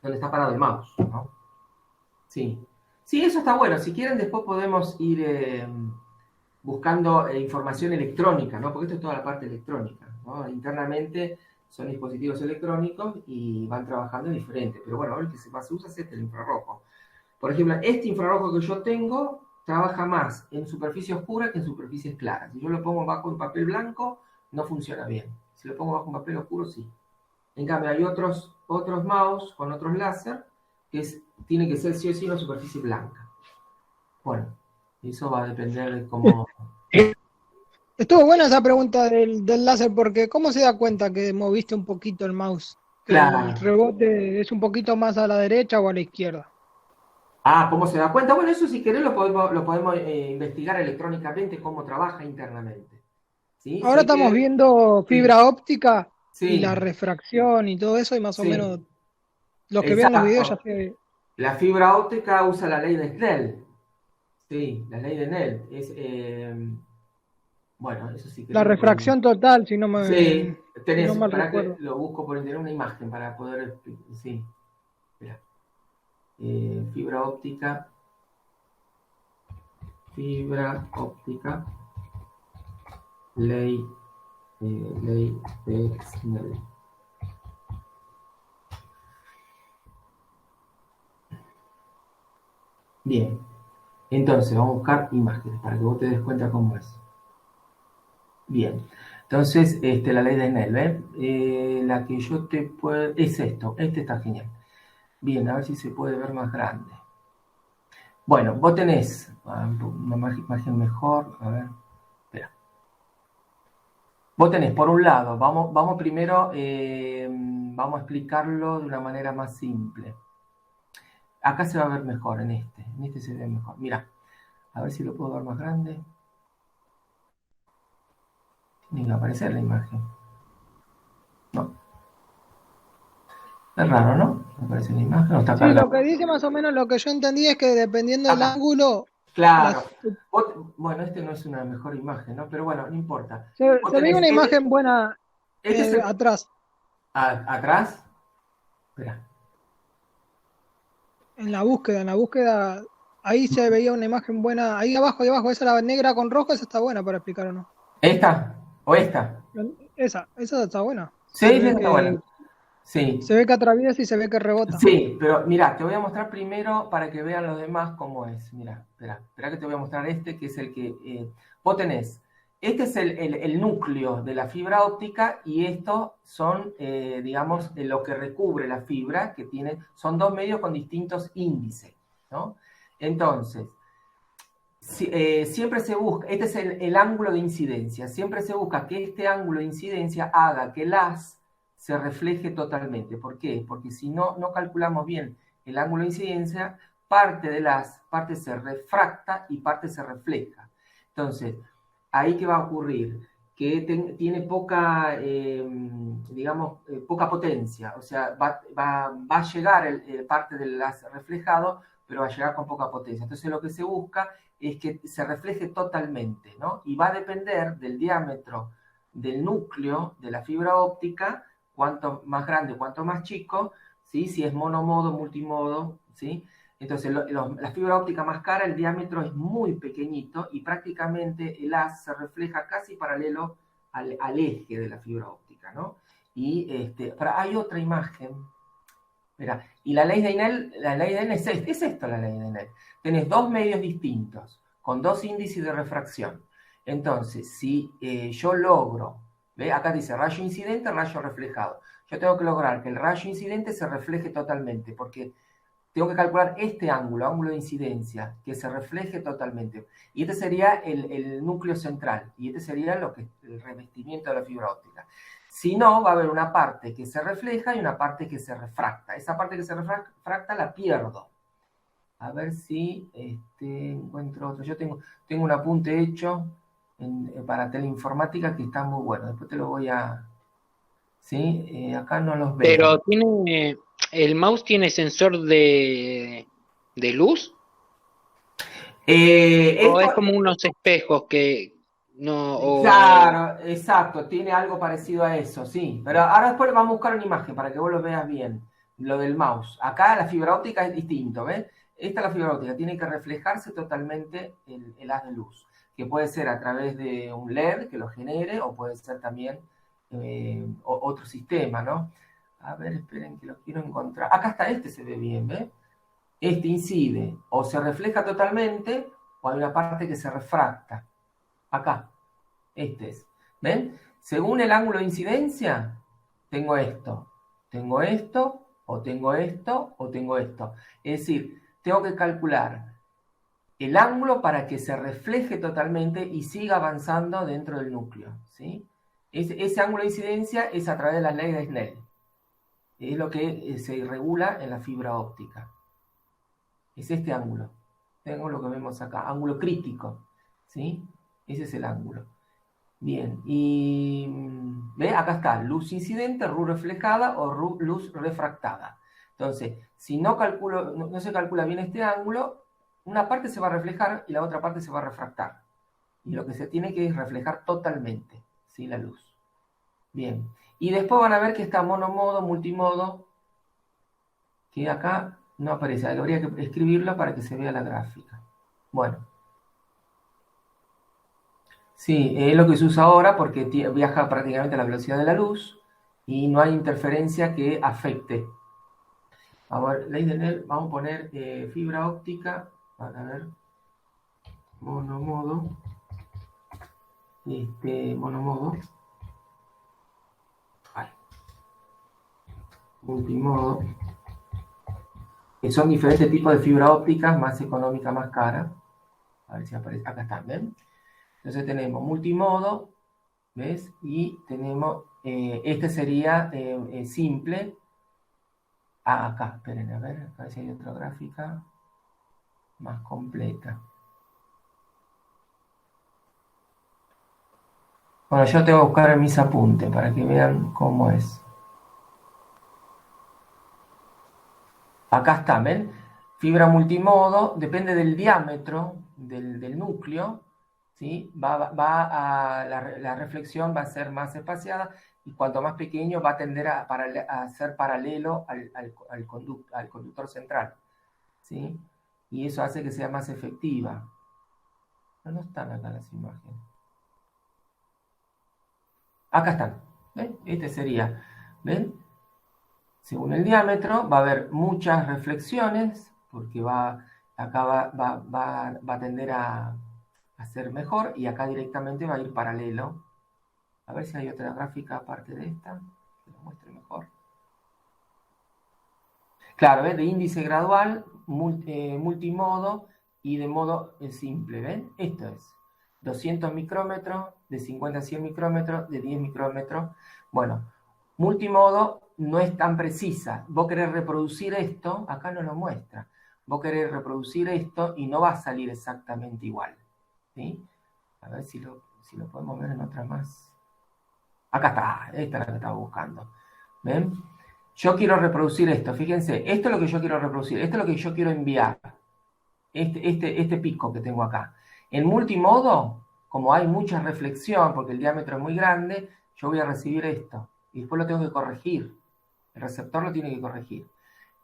el mouse, ¿no? Sí. Sí, eso está bueno. Si quieren, después podemos ir buscando información electrónica, ¿no? Porque esto es toda la parte electrónica, ¿no? Internamente son dispositivos electrónicos y van trabajando diferente. Pero bueno, ahora el que más se usa es el infrarrojo. Por ejemplo, este infrarrojo que yo tengo trabaja más en superficie oscura que en superficies claras. Si yo lo pongo bajo un papel blanco, no funciona bien. Si lo pongo bajo un papel oscuro, sí. En cambio, hay otros mouse con otros láser que tiene que ser sí o sí una superficie blanca. Bueno, eso va a depender de cómo... Estuvo buena esa pregunta del láser, porque ¿cómo se da cuenta que moviste un poquito el mouse? Que el Claro. rebote es un poquito más a la derecha o a la izquierda. Ah, ¿cómo se da cuenta? Bueno, eso si querés lo podemos investigar electrónicamente cómo trabaja internamente. ¿Sí? Ahora Sé estamos que... viendo Sí, fibra óptica y la sí, refracción y todo eso, y más o menos sí, los que vieron los videos ya exacto. se... La fibra óptica usa la ley de Snell. Sí, la ley de Snell. Bueno, eso sí que La lo podemos. refracción total, Sí, si no tenés, mal para que recuerdo. lo busco por tener una imagen para poder. Sí, espera. Fibra óptica. Fibra óptica. Ley, ley de Snell. Bien, entonces vamos a buscar imágenes para que vos te des cuenta cómo es. Bien, entonces la ley de Snell, la que yo te puedo... Es esto, este está genial. Bien, a ver si se puede ver más grande. Bueno, vos tenés una imagen mejor, a ver, espera. Vos tenés, por un lado, vamos primero, vamos a explicarlo de una manera más simple. Acá se va a ver mejor, en este se ve mejor. Mira, a ver si lo puedo ver más grande. Ni va a aparecer la imagen. No, es raro, ¿no? No aparece la imagen, no está Sí, lo cargado. que dice más o menos lo que yo entendí es que dependiendo del Acá, ángulo, claro. las, Bueno, no es una mejor imagen, ¿no? Pero bueno, no importa. Vos se ve tenés una imagen buena este es el... atrás, Atrás. Espera. en la búsqueda, ahí se veía una imagen buena, ahí abajo, esa la negra con rojo, esa está buena para explicar o no. ¿Esta? ¿O esta? Esa está buena. Sí, esta está buena. Sí. Se ve que atraviesa y se ve que rebota. Sí, pero mira, te voy a mostrar primero para que vean los demás cómo es. Mira, espera que te voy a mostrar que es el que vos tenés. Este es el núcleo de la fibra óptica y estos son, digamos, lo que recubre la fibra, que son dos medios con distintos índices, ¿no? Entonces, siempre se busca, este es el ángulo de incidencia, siempre se busca que este ángulo de incidencia haga que el haz se refleje totalmente. ¿Por qué? Porque si no calculamos bien el ángulo de incidencia, parte se refracta y parte se refleja. Entonces, ahí qué va a ocurrir, que tiene poca, digamos, poca potencia, o sea, va a llegar parte del haz reflejado, pero va a llegar con poca potencia. Entonces lo que se busca es que se refleje totalmente, ¿no? Y va a depender del diámetro del núcleo de la fibra óptica, cuanto más grande, cuanto más chico, ¿sí? Si es monomodo, multimodo, ¿sí? Entonces, la fibra óptica más cara, el diámetro es muy pequeñito y prácticamente el haz se refleja casi paralelo al eje de la fibra óptica, ¿no? Y pero hay otra imagen. Mira, y la ley de Snell es esto, la ley de Snell. Tenés dos medios distintos, con dos índices de refracción. Entonces, si yo logro, ¿ve? Acá dice rayo incidente, rayo reflejado. Yo tengo que lograr que el rayo incidente se refleje totalmente, porque tengo que calcular este ángulo de incidencia, que se refleje totalmente. Y este sería el núcleo central, y este sería el revestimiento de la fibra óptica. Si no, va a haber una parte que se refleja y una parte que se refracta. Esa parte que se refracta la pierdo. A ver si encuentro otro. Yo tengo un apunte hecho para teleinformática que está muy bueno. Después te lo voy a... ¿Sí? Acá no los veo. Pero el mouse tiene sensor de ¿De luz? ¿O es como unos espejos que no...? Claro, exacto, tiene algo parecido a eso, sí. Pero ahora después vamos a buscar una imagen para que vos lo veas bien, lo del mouse. Acá la fibra óptica es distinto, ¿ves? Esta es la fibra óptica, tiene que reflejarse totalmente el haz de luz, que puede ser a través de un LED que lo genere o puede ser también otro sistema, ¿no? A ver, esperen que lo quiero encontrar. Acá está, este se ve bien, ¿ves? Este incide o se refleja totalmente o hay una parte que se refracta. Acá, este es. ¿Ven? Según el ángulo de incidencia, tengo esto, o tengo esto, o tengo esto. Es decir, tengo que calcular el ángulo para que se refleje totalmente y siga avanzando dentro del núcleo, ¿sí? Ese ángulo de incidencia es a través de las leyes de Snell. Es lo que se regula en la fibra óptica. Es este ángulo. Este ángulo que vemos acá, ángulo crítico, ¿sí? Ese es el ángulo. Bien, y ¿ve? Acá está, luz incidente, luz reflejada o luz refractada. Entonces, si no se calcula bien este ángulo, una parte se va a reflejar y la otra parte se va a refractar. Y lo que se tiene que es reflejar totalmente, ¿sí? La luz. Bien, y después van a ver que está monomodo, multimodo, que acá no aparece. Habría que escribirlo para que se vea la gráfica. Bueno. Sí, es lo que se usa ahora porque viaja prácticamente a la velocidad de la luz y no hay interferencia que afecte. A ver, ley de Snell, vamos a poner fibra óptica, a ver, monomodo, monomodo, multimodo, que son diferentes tipos de fibra óptica, más económica, más cara. A ver si aparece, acá están, ¿ven? Entonces tenemos multimodo, ¿ves? Y tenemos, este sería simple. Acá, esperen, a ver si hay otra gráfica más completa. Bueno, yo tengo que buscar en mis apuntes para que vean cómo es. Acá está, ¿ven? Fibra multimodo, depende del diámetro del núcleo, ¿sí? La reflexión va a ser más espaciada y cuanto más pequeño va a tender a ser paralelo al conductor central, ¿sí? Y eso hace que sea más efectiva. No están acá las imágenes. Acá están, ¿ven? Este sería, ¿ven? Según el diámetro va a haber muchas reflexiones porque acá va a tender a ser mejor y acá directamente va a ir paralelo. A ver si hay otra gráfica aparte de esta que lo muestre mejor. Claro, ¿ven? De índice gradual, multimodo y de modo simple, ¿ven? Esto es 200 micrómetros, de 50 a 100 micrómetros, de 10 micrómetros. Bueno, multimodo no es tan precisa. Vos querés reproducir esto, acá no lo muestra. Vos querés reproducir esto y no va a salir exactamente igual, ¿sí? A ver si lo podemos ver en otra más. Acá está, esta es la que estaba buscando. ¿Ven? Yo quiero reproducir esto, fíjense, esto es lo que yo quiero reproducir, esto es lo que yo quiero enviar. Este pico que tengo acá. En multimodo, como hay mucha reflexión, porque el diámetro es muy grande, yo voy a recibir esto. Y después lo tengo que corregir. El receptor lo tiene que corregir.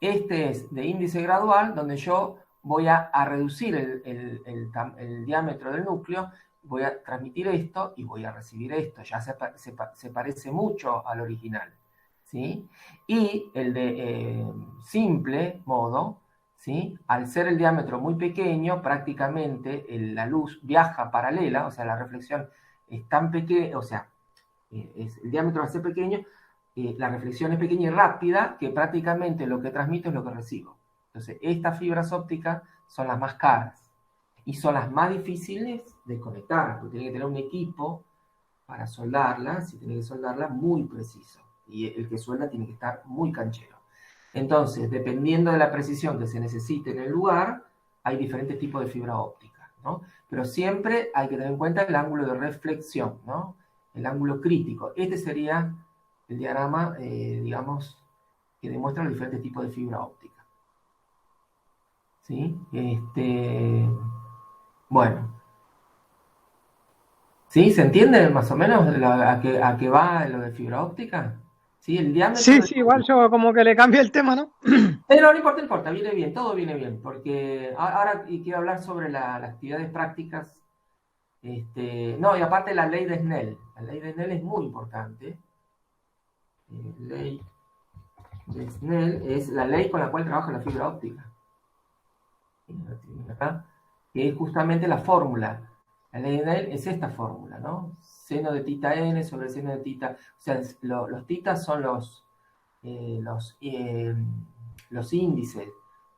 Este es de índice gradual, donde yo voy a reducir el diámetro del núcleo, voy a transmitir esto y voy a recibir esto. Ya se parece mucho al original, ¿sí? Y el de simple modo, ¿sí? Al ser el diámetro muy pequeño, prácticamente la luz viaja paralela, o sea, la reflexión es tan pequeña, o sea, el diámetro va a ser pequeño, la reflexión es pequeña y rápida, que prácticamente lo que transmito es lo que recibo. Entonces, estas fibras ópticas son las más caras y son las más difíciles de conectar, porque tiene que tener un equipo para soldarlas, y tiene que soldarlas muy preciso. Y el que suelda tiene que estar muy canchero. Entonces, dependiendo de la precisión que se necesite en el lugar, hay diferentes tipos de fibra óptica, ¿no? Pero siempre hay que tener en cuenta el ángulo de reflexión, ¿no? El ángulo crítico. Este sería el diagrama, digamos, que demuestra los diferentes tipos de fibra óptica. ¿sí? Bueno, ¿sí? ¿Se entiende más o menos a qué va lo de fibra óptica? ¿Sí? El diámetro Sí, del sí, igual yo como que le cambié el tema, ¿no? No, no importa, no importa, viene bien, todo viene bien, porque ahora quiero hablar sobre las actividades prácticas. No, y aparte la ley de Snell. La ley de Snell es muy importante. Ley de Snell es la ley con la cual trabaja la fibra óptica. Acá, que es justamente la fórmula. La ley de Snell es esta fórmula, ¿no? Seno de tita n sobre seno de tita. O sea, los titas son los índices.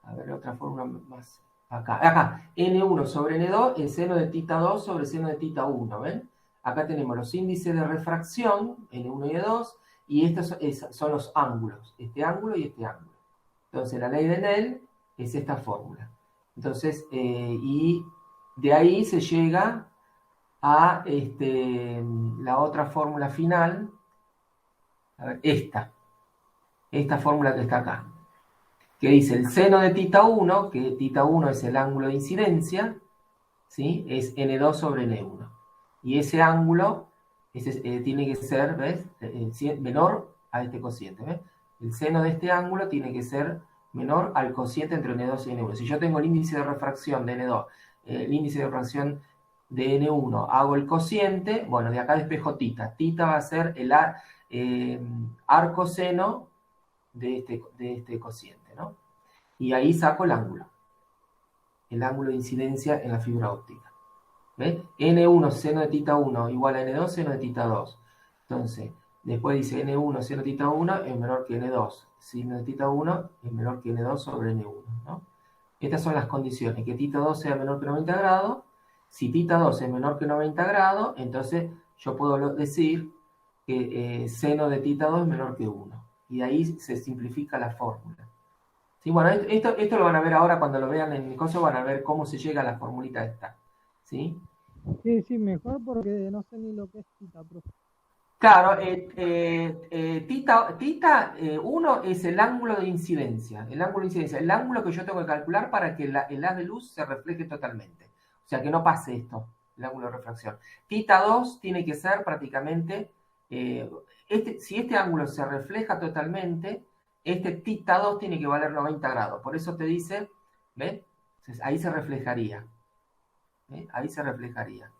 A ver, otra fórmula más. Acá, N1 sobre N2 es seno de tita 2 sobre seno de tita 1, ¿ven? Acá tenemos los índices de refracción, N1 y N2, y estos son los ángulos, este ángulo y este ángulo. Entonces, la ley de Snell es esta fórmula. Entonces, y de ahí se llega a la otra fórmula final, a ver, esta fórmula que está acá, que dice el seno de tita 1, que tita 1 es el ángulo de incidencia, ¿sí? Es N2 sobre N1. Y ese ángulo tiene que ser, ¿ves? Menor a este cociente, ¿ves? El seno de este ángulo tiene que ser menor al cociente entre N2 y N1. Si yo tengo el índice de refracción de N2, el índice de refracción de N1, hago el cociente, bueno, de acá despejo tita. Tita va a ser el arcoseno de este cociente, ¿no? Y ahí saco el ángulo de incidencia en la fibra óptica. ¿Ves? N1 seno de tita 1 igual a N2 seno de tita 2. Entonces, después dice N1 seno de tita 1 es menor que N2. Seno de tita 1 es menor que N2 sobre N1, ¿no? Estas son las condiciones, que tita 2 sea menor que 90 grados. Si tita 2 es menor que 90 grados, entonces yo puedo decir que seno de tita 2 es menor que 1. Y ahí se simplifica la fórmula. Sí, bueno, esto lo van a ver ahora cuando lo vean en mi coso, van a ver cómo se llega a la formulita esta. ¿Sí? Sí, sí, mejor porque no sé ni lo que es tita, profe. Claro, tita 1 es el ángulo de incidencia. El ángulo de incidencia, el ángulo que yo tengo que calcular para que el haz de luz se refleje totalmente. O sea, que no pase esto, el ángulo de refracción. Tita 2 tiene que ser prácticamente, si este ángulo se refleja totalmente, este tita 2 tiene que valer 90 grados. Por eso te dice, ¿ves? Entonces, ahí se reflejaría. ¿Ves? Ahí se reflejaría.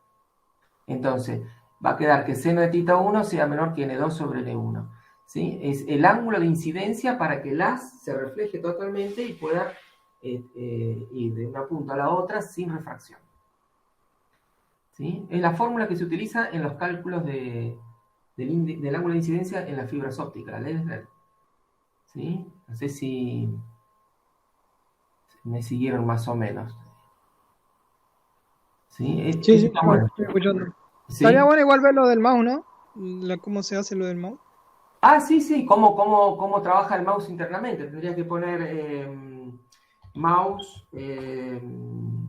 Entonces, va a quedar que seno de tita 1 sea menor que N2 sobre N1. ¿Sí? Es el ángulo de incidencia para que el haz se refleje totalmente y pueda ir de una punta a la otra sin refracción. ¿Sí? Es la fórmula que se utiliza en los cálculos del ángulo de incidencia en las fibras ópticas, la ley de Snell. ¿Sí? No sé si me siguieron más o menos. ¿Sí? Sí, Está bueno. estoy escuchando. ¿Sí? Estaría bueno igual ver lo del mouse, ¿no? ¿Cómo se hace lo del mouse? Sí, cómo trabaja el mouse internamente. Tendría que poner mouse,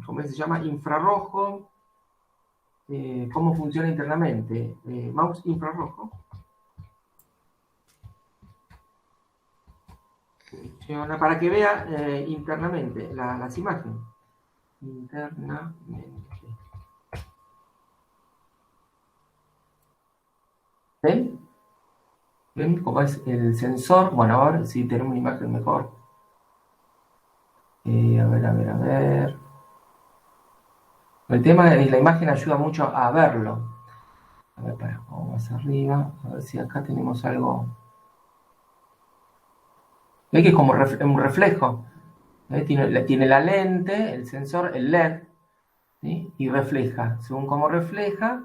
¿cómo se llama? Infrarrojo. ¿Cómo funciona internamente? Mouse infrarrojo. Funciona para que vea internamente las imágenes. Internamente. ¿Ven? ¿Ven cómo es el sensor? Bueno, ahora sí tenemos una imagen mejor. A ver. El tema es la imagen ayuda mucho a verlo. A ver, vamos más arriba. A ver si acá tenemos algo. ¿Ve que es como un reflejo? Tiene la lente, el sensor, el LED, ¿sí? Y refleja. Según cómo refleja,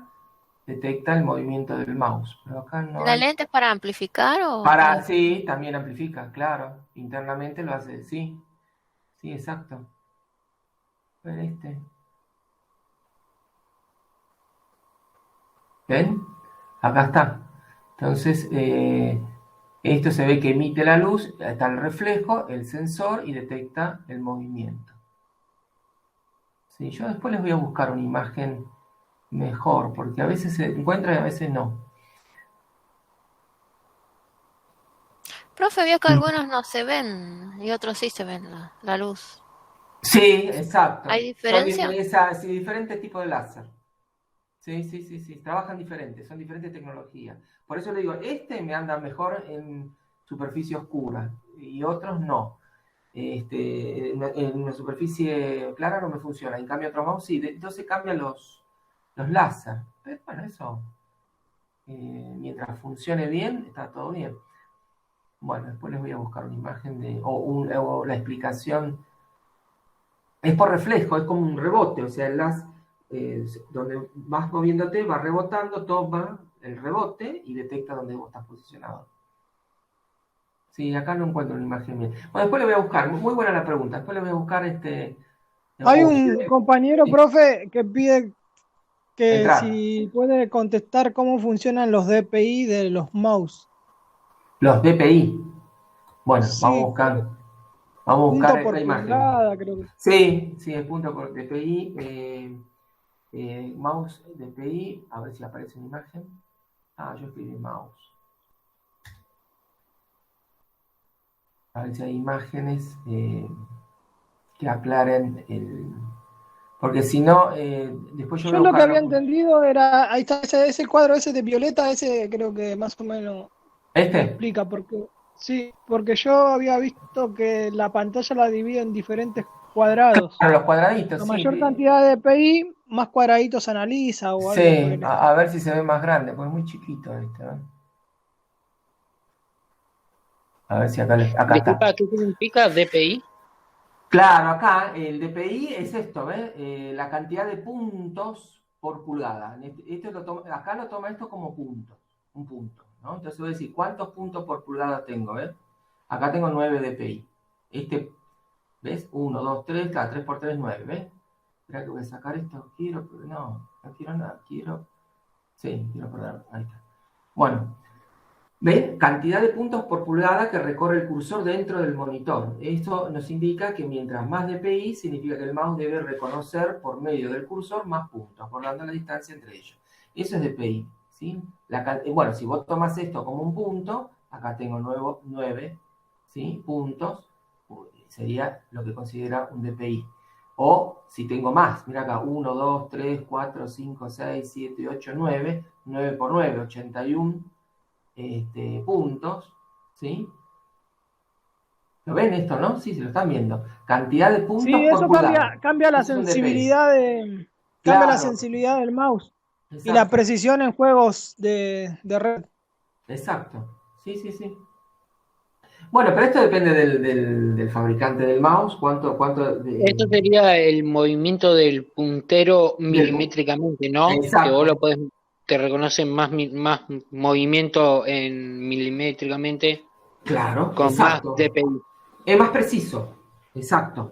detecta el movimiento del mouse. Pero acá no ¿La hay... lente es para amplificar o...? Sí, también amplifica, claro. Internamente lo hace, sí. Sí, exacto. A ver ¿Ven? Acá está. Entonces, esto se ve que emite la luz, está el reflejo, el sensor y detecta el movimiento. Sí, yo después les voy a buscar una imagen mejor, porque a veces se encuentra y a veces no. Profe, vio que algunos no se ven y otros sí se ven la luz. Sí, exacto. ¿Hay diferencia? Sí, diferentes tipos de láser. Sí, trabajan diferentes, son diferentes tecnologías. Por eso le digo, me anda mejor en superficie oscura y otros no. En una superficie clara no me funciona, en cambio otro mouse sí, entonces cambian los láser. Pero bueno, eso, mientras funcione bien, está todo bien. Bueno, después les voy a buscar una imagen o la explicación. Es por reflejo, es como un rebote, o sea, donde vas moviéndote, va rebotando, toma el rebote y detecta dónde vos estás posicionado. Sí, acá no encuentro una imagen bien. Bueno, después le voy a buscar, muy buena la pregunta, después le voy a buscar Hay un compañero, sí. profe, que pide que Entrar. si puede contestar cómo funcionan los DPI de los mouse. Los DPI. Bueno, Sí, vamos a buscar punto esta por imagen. pulgada, creo que. Sí, el punto por DPI. Mouse DPI, a ver si aparece una imagen. Yo escribí mouse. A ver si hay imágenes que aclaren el... Porque si no, después yo Yo voy a lo que había buscar... entendido era, ahí está ese cuadro ese de Violeta, ese creo que más o menos lo explica, porque yo había visto que la pantalla la divide en diferentes cuadrados. Claro, los cuadraditos, A sí. mayor cantidad de DPI, más cuadraditos analiza o algo por Sí, el a estilo. ver si se ve más grande, porque es muy chiquito este, ¿no? A ver si acá está. Disculpa, ¿qué significa DPI? Claro, acá el DPI es esto, ¿ves? La cantidad de puntos por pulgada. Acá lo toma esto como puntos, un punto, ¿no? Entonces voy a decir, ¿cuántos puntos por pulgada tengo, ves? Acá tengo 9 DPI. ¿Ves? 1, 2, 3, claro, 3 por 3, 9, ¿ves? Espera que voy a sacar esto. No quiero nada, Sí, quiero perder, ahí está. Bueno, ¿ven? Cantidad de puntos por pulgada que recorre el cursor dentro del monitor. Esto nos indica que mientras más DPI, significa que el mouse debe reconocer por medio del cursor más puntos, borrando la distancia entre ellos. Eso es DPI, ¿sí? Bueno, si vos tomas esto como un punto, acá tengo 9, ¿sí? Puntos, sería lo que considera un DPI. O si tengo más, mira acá, 1, 2, 3, 4, 5, 6, 7, 8, 9, 9 por 9, 81 puntos, ¿sí? ¿Lo ven esto, no? Sí, se lo están viendo. Cantidad de puntos Sí, por eso pulgada. cambia la Eso es un DPI. sensibilidad cambia la Claro. sensibilidad del mouse Exacto. y la precisión en juegos de red. Exacto. Sí. Bueno, pero esto depende del fabricante del mouse. Esto sería el movimiento del puntero milimétricamente, ¿no? Exacto. Que vos lo podés, te reconocen más movimiento en milimétricamente. Claro, con exacto. más DPI. Es más preciso. Exacto.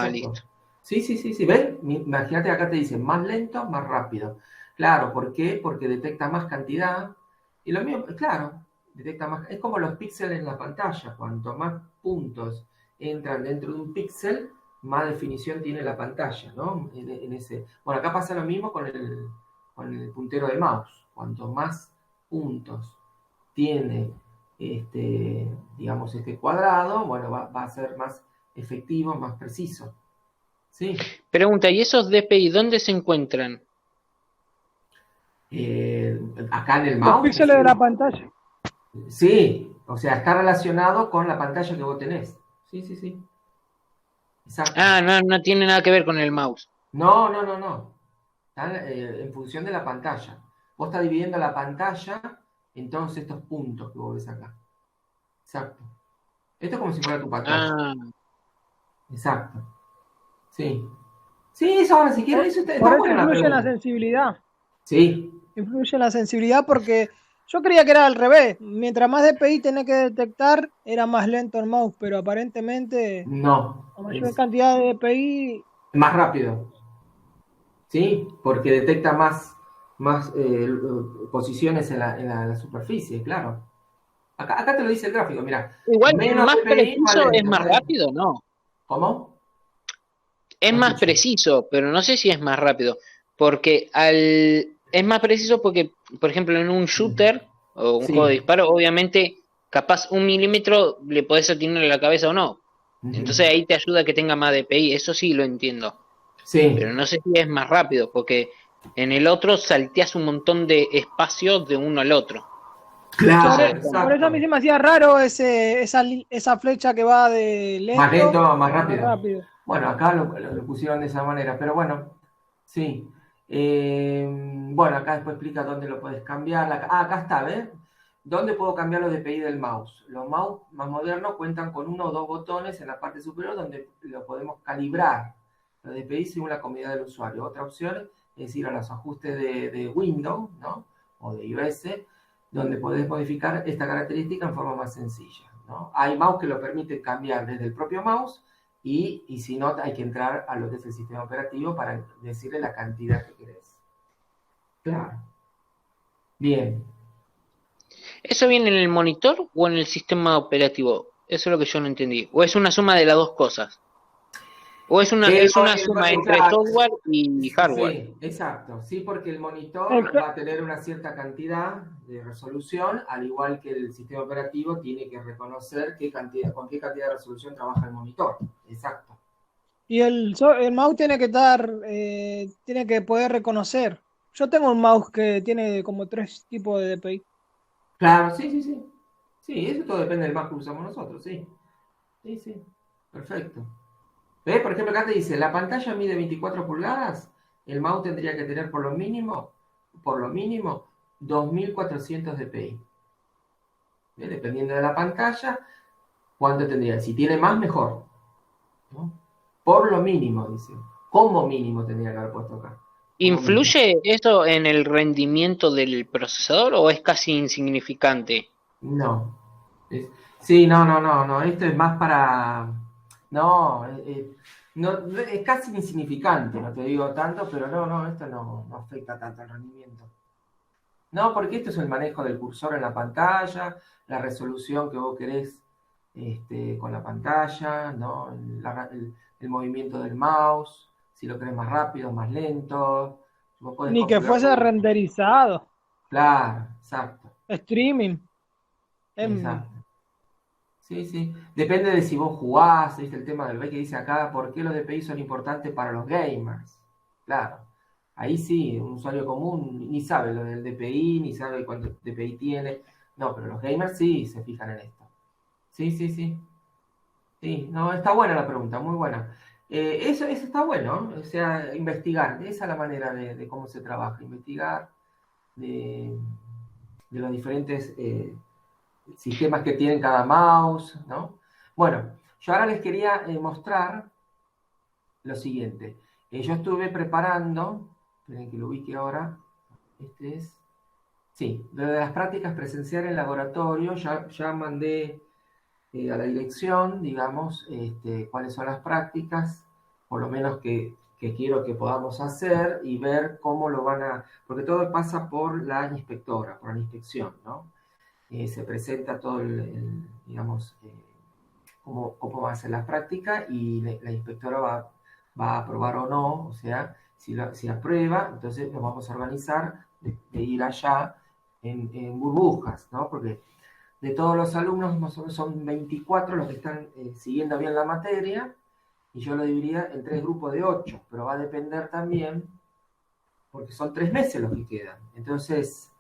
Listo. Sí. ¿Ven? Imagínate, acá te dice más lento, más rápido. Claro, ¿por qué? Porque detecta más cantidad. Y lo mismo, claro, detecta más. Es como los píxeles en la pantalla. Cuanto más puntos entran dentro de un píxel, más definición tiene la pantalla, ¿no? Bueno, acá pasa lo mismo con el puntero de mouse. Cuanto más puntos tiene digamos, este cuadrado, bueno, va a ser más efectivo, más preciso. Sí. Pregunta, ¿y esos DPI dónde se encuentran? Acá en el mouse. Los píxeles de la pantalla. Sí, o sea, está relacionado con la pantalla que vos tenés. Sí. Exacto. No tiene nada que ver con el mouse. No. Está en función de la pantalla. Vos estás dividiendo la pantalla en todos estos puntos que vos ves acá. Exacto. Esto es como si fuera tu pantalla. Exacto. Sí, eso ahora si quieren, eso está buena influye en la pregunta. sensibilidad. Sí. Influye en la sensibilidad porque yo creía que era al revés. Mientras más DPI tenés que detectar, era más lento el mouse, pero aparentemente No. a mayor cantidad de DPI... Más rápido. Sí, porque detecta más posiciones en la superficie, claro. Acá te lo dice el gráfico, mira. Igual, menos más DPI, preciso más lento, es más rápido, ¿no? ¿Cómo? Es más preciso, pero no sé si es más rápido. Porque es más preciso porque, por ejemplo, en un shooter o un juego de disparo, obviamente, capaz 1 milímetro le podés atinar a la cabeza o no. Entonces ahí te ayuda a que tenga más DPI, eso sí lo entiendo. Sí. Pero no sé si es más rápido, porque en el otro salteas un montón de espacio de uno al otro. Claro, Por exacto. eso a mí se me hacía raro esa flecha que va de lento, Más lento, más más rápido. rápido. Bueno, acá lo pusieron de esa manera, pero bueno, sí. Bueno, acá después explica dónde lo puedes cambiar. Acá está, ¿ves? ¿Dónde puedo cambiar los DPI del mouse? Los mouse más modernos cuentan con 1 o 2 botones en la parte superior donde lo podemos calibrar. Los DPI según la comodidad del usuario. Otra opción es ir a los ajustes de Windows, ¿no? O de iOS, donde podés modificar esta característica en forma más sencilla, ¿no? Hay mouse que lo permiten cambiar desde el propio mouse y si no, hay que entrar a lo que es el sistema operativo para decirle la cantidad que querés. Claro. Bien. ¿Eso viene en el monitor o en el sistema operativo? Eso es lo que yo no entendí. ¿O es una suma de las dos cosas? ¿O es una suma entre software y hardware? Sí, exacto. Sí, porque el monitor va a tener una cierta cantidad de resolución, al igual que el sistema operativo tiene que reconocer con qué cantidad de resolución trabaja el monitor. Exacto. Y el mouse tiene que poder reconocer. Yo tengo un mouse que tiene como 3 tipos de DPI. Claro, sí. Sí, eso todo depende del mouse que usamos nosotros, sí. Sí. Perfecto. ¿Ves? Por ejemplo, acá te dice, la pantalla mide 24 pulgadas, el mouse tendría que tener por lo mínimo 2400 dpi. ¿Ves? Dependiendo de la pantalla, ¿cuánto tendría? Si tiene más, mejor, ¿no? Por lo mínimo, dice. Como mínimo tendría que haber puesto acá. ¿Influye eso en el rendimiento del procesador o es casi insignificante? No. Sí, no. Esto es más para... No, es casi insignificante, no te digo tanto, pero no, esto no afecta tanto al rendimiento. No, porque esto es el manejo del cursor en la pantalla, la resolución que vos querés con la pantalla, ¿no? El movimiento del mouse, si lo querés más rápido, más lento. Vos podés Ni que configurar fuese renderizado. Claro, exacto. Streaming. Exacto. Sí. Depende de si vos jugás, ¿viste? El tema del que dice acá, ¿por qué los DPI son importantes para los gamers? Claro. Ahí sí, un usuario común ni sabe lo del DPI, ni sabe cuánto DPI tiene. No, pero los gamers sí se fijan en esto. Sí. Sí, no, está buena la pregunta, muy buena. Eso está bueno, o sea, investigar. Esa es la manera de cómo se trabaja, investigar de los diferentes sistemas que tienen cada mouse, ¿no? Bueno, yo ahora les quería mostrar lo siguiente. Yo estuve preparando, esperen que lo ubique ahora, lo de las prácticas presenciales en laboratorio, ya mandé a la dirección, digamos, cuáles son las prácticas, por lo menos que quiero que podamos hacer y ver cómo lo van a... Porque todo pasa por la inspectora, por la inspección, ¿no? Se presenta todo digamos, cómo va a ser la práctica y la inspectora va a aprobar o no, o sea, si aprueba, entonces nos vamos a organizar de ir allá en burbujas, ¿no? Porque de todos los alumnos, más o menos son 24 los que están siguiendo bien la materia, y yo lo dividiría en 3 grupos de 8, pero va a depender también, porque son 3 meses los que quedan. Entonces,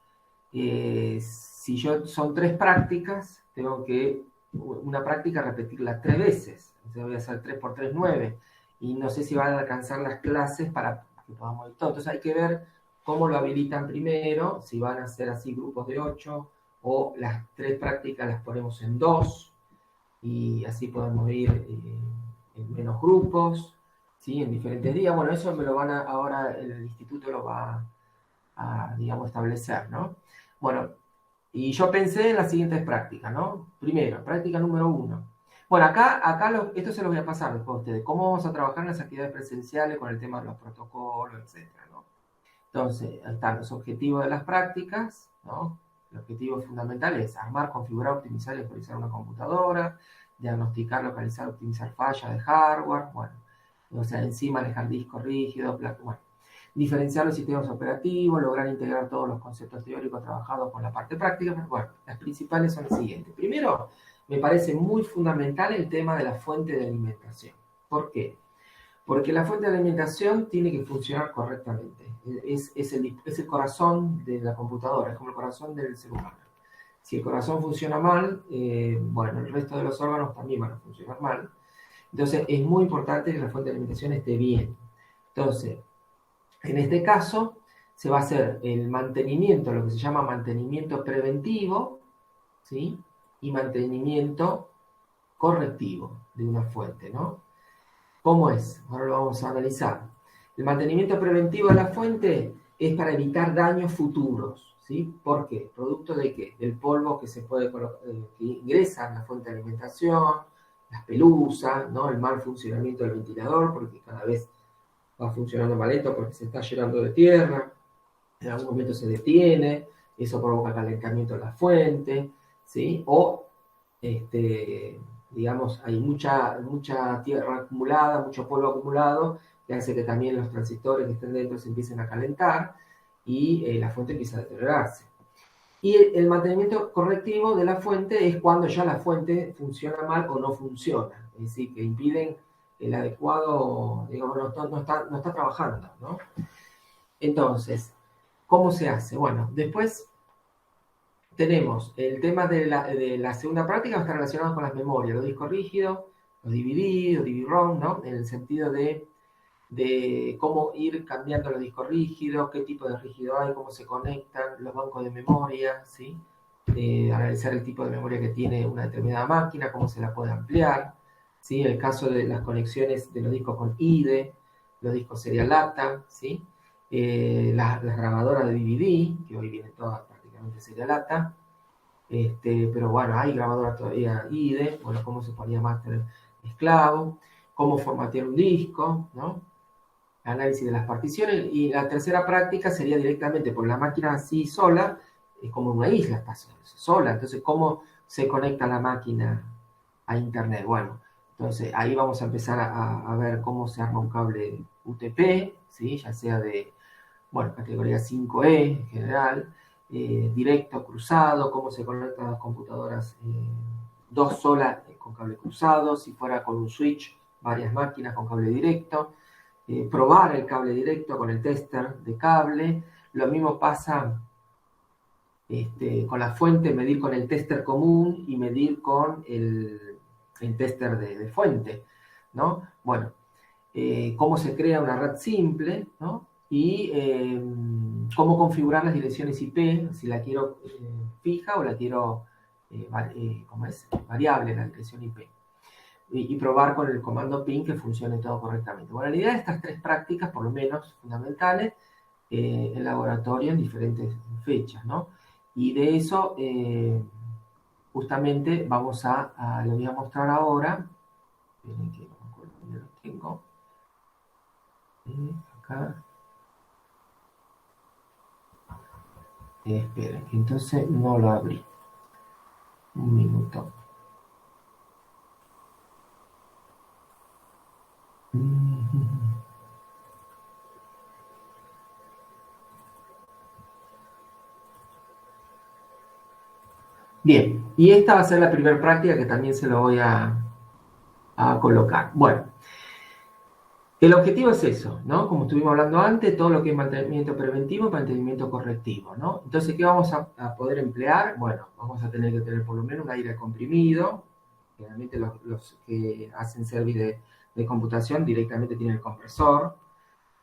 si son 3 prácticas, tengo que una práctica repetirla 3 veces. Entonces voy a hacer 3 por 3, 9. Y no sé si van a alcanzar las clases para que podamos ir todo. Entonces hay que ver cómo lo habilitan primero, si van a ser así grupos de 8, o las 3 prácticas las ponemos en 2, y así podemos ir en menos grupos, ¿sí? En diferentes días. Bueno, eso me lo ahora el instituto lo va a, digamos, establecer, ¿no? Bueno, y yo pensé en las siguientes prácticas, ¿no? Primero, práctica número 1. Bueno, acá esto se lo voy a pasar después a ustedes. ¿Cómo vamos a trabajar en las actividades presenciales con el tema de los protocolos, etcétera, ¿no? Entonces, ahí están los objetivos de las prácticas, ¿no? El objetivo fundamental es armar, configurar, optimizar y actualizar una computadora, diagnosticar, localizar, optimizar fallas de hardware, bueno, o sea, encima manejar discos rígidos, bueno, diferenciar los sistemas operativos, lograr integrar todos los conceptos teóricos trabajados con la parte práctica. Bueno, las principales son las siguientes. Primero, me parece muy fundamental el tema de la fuente de alimentación. ¿Por qué? Porque la fuente de alimentación tiene que funcionar correctamente. Es el corazón de la computadora, es como el corazón del ser humano. Si el corazón funciona mal, bueno, el resto de los órganos también van a funcionar mal. Entonces, es muy importante que la fuente de alimentación esté bien. Entonces, en este caso, se va a hacer el mantenimiento, lo que se llama mantenimiento preventivo, ¿sí? Y mantenimiento correctivo de una fuente, ¿no? ¿Cómo es? Ahora lo vamos a analizar. El mantenimiento preventivo de la fuente es para evitar daños futuros, ¿sí? ¿Por qué? ¿Producto de qué? Del polvo que se puede que ingresa en la fuente de alimentación, las pelusas, ¿no? El mal funcionamiento del ventilador, porque cada vez va funcionando más lento porque se está llenando de tierra, en algún momento se detiene, eso provoca calentamiento de la fuente, ¿sí? O, digamos, hay mucha tierra acumulada, mucho polvo acumulado, que hace que también los transistores que estén dentro se empiecen a calentar y la fuente empieza a deteriorarse. Y el mantenimiento correctivo de la fuente es cuando ya la fuente funciona mal o no funciona, es decir, que impiden el adecuado, digamos, no está trabajando, ¿no? Entonces, ¿cómo se hace? Bueno, después tenemos el tema de la segunda práctica, está relacionado con las memorias, los discos rígidos, los DVD, los DVD-ROM, ¿no? En el sentido de cómo ir cambiando los discos rígidos, qué tipo de rígido hay, cómo se conectan, los bancos de memoria, ¿sí? Analizar el tipo de memoria que tiene una determinada máquina, cómo se la puede ampliar, ¿sí? El caso de las conexiones de los discos con IDE, los discos serial ATA, ¿sí? Las grabadoras de DVD, que hoy vienen todas prácticamente serial ATA, pero bueno, hay grabadoras todavía IDE, bueno, cómo se ponía máster esclavo, cómo formatear un disco, ¿no? Análisis de las particiones, y la tercera práctica sería directamente por la máquina así sola, es como una isla, está sola, entonces cómo se conecta la máquina a internet. Bueno, entonces ahí vamos a empezar a ver cómo se arma un cable UTP, ¿sí? Ya sea de, bueno, categoría 5E en general, directo, cruzado, cómo se conectan las computadoras, dos solas con cable cruzado, si fuera con un switch, varias máquinas con cable directo, probar el cable directo con el tester de cable. Lo mismo pasa con la fuente, medir con el tester común y medir con el tester de fuente, ¿no? Bueno, cómo se crea una red simple, ¿no? Y cómo configurar las direcciones IP, si la quiero fija o la quiero, variable la dirección IP. Y probar con el comando PIN que funcione todo correctamente. Bueno, la idea de estas tres prácticas, por lo menos fundamentales, en laboratorio en diferentes fechas, ¿no? Y de eso, justamente, lo voy a mostrar ahora. Miren que no me acuerdo dónde lo tengo. Acá. Esperen, entonces no lo abrí. Un minuto. Bien, y esta va a ser la primera práctica que también se lo voy a colocar. Bueno, el objetivo es eso, ¿no? Como estuvimos hablando antes, todo lo que es mantenimiento preventivo y mantenimiento correctivo, ¿no? Entonces, ¿qué vamos a poder emplear? Bueno, vamos a tener que tener por lo menos un aire comprimido. Generalmente los que hacen servicio de computación directamente tienen el compresor,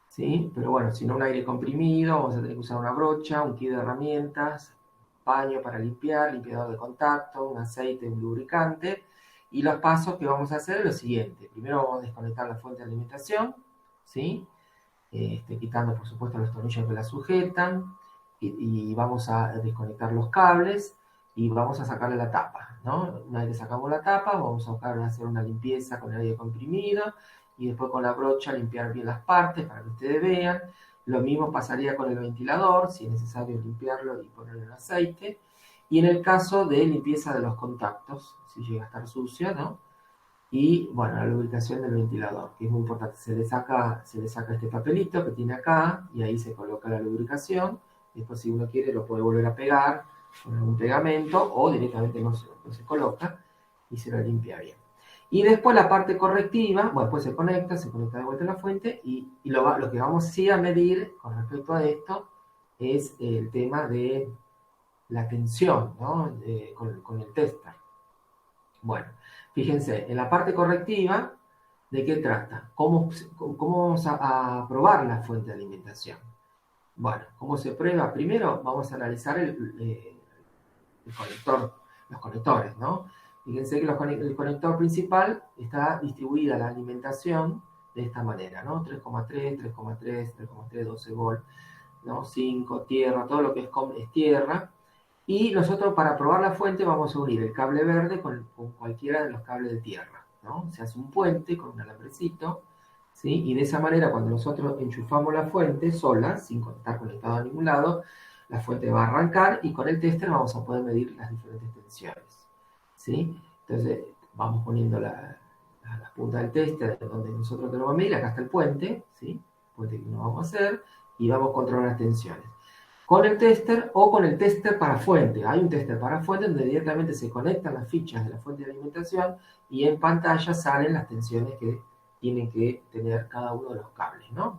¿sí? Pero bueno, si no un aire comprimido, vamos a tener que usar una brocha, un kit de herramientas, paño para limpiar, limpiador de contacto, un aceite, un lubricante. Y los pasos que vamos a hacer es lo siguiente. Primero vamos a desconectar la fuente de alimentación, ¿sí? Quitando, por supuesto, los tornillos que la sujetan. Y vamos a desconectar los cables y vamos a sacarle la tapa, ¿no? Una vez que sacamos la tapa, vamos a buscar hacer una limpieza con el aire comprimido y después con la brocha limpiar bien las partes para que ustedes vean. Lo mismo pasaría con el ventilador, si es necesario limpiarlo y ponerle el aceite. Y en el caso de limpieza de los contactos, si llega a estar sucio, ¿no? Y, bueno, la lubricación del ventilador, que es muy importante. Se le saca este papelito que tiene acá y ahí se coloca la lubricación. Después, si uno quiere, lo puede volver a pegar con algún pegamento o directamente no se coloca. y se lo limpia bien. Y después la parte correctiva, bueno, después se conecta de vuelta a la fuente y lo que vamos sí a medir con respecto a esto es el tema de la tensión, ¿no? Con el tester. Bueno, fíjense, en la parte correctiva, ¿de qué trata? ¿Cómo vamos a probar la fuente de alimentación? Bueno, ¿cómo se prueba? Primero vamos a analizar el conector, los conectores, ¿no? Fíjense que el conector principal está distribuida la alimentación de esta manera, ¿no? 3,3, 3,3, 3,3, 12 volt, ¿no? 5, tierra, todo lo que es tierra. Y nosotros para probar la fuente vamos a unir el cable verde con cualquiera de los cables de tierra, ¿no? Se hace un puente con un alambrecito, ¿sí? Y de esa manera cuando nosotros enchufamos la fuente sola, sin estar conectado a ningún lado, la fuente va a arrancar y con el tester vamos a poder medir las diferentes tensiones, ¿sí? Entonces vamos poniendo la punta del tester donde nosotros tenemos que medir, acá está el puente, ¿sí? Puente que no vamos a hacer, y vamos a controlar las tensiones. Con el tester o con el tester para fuente. Hay un tester para fuente donde directamente se conectan las fichas de la fuente de alimentación y en pantalla salen las tensiones que tienen que tener cada uno de los cables, ¿no?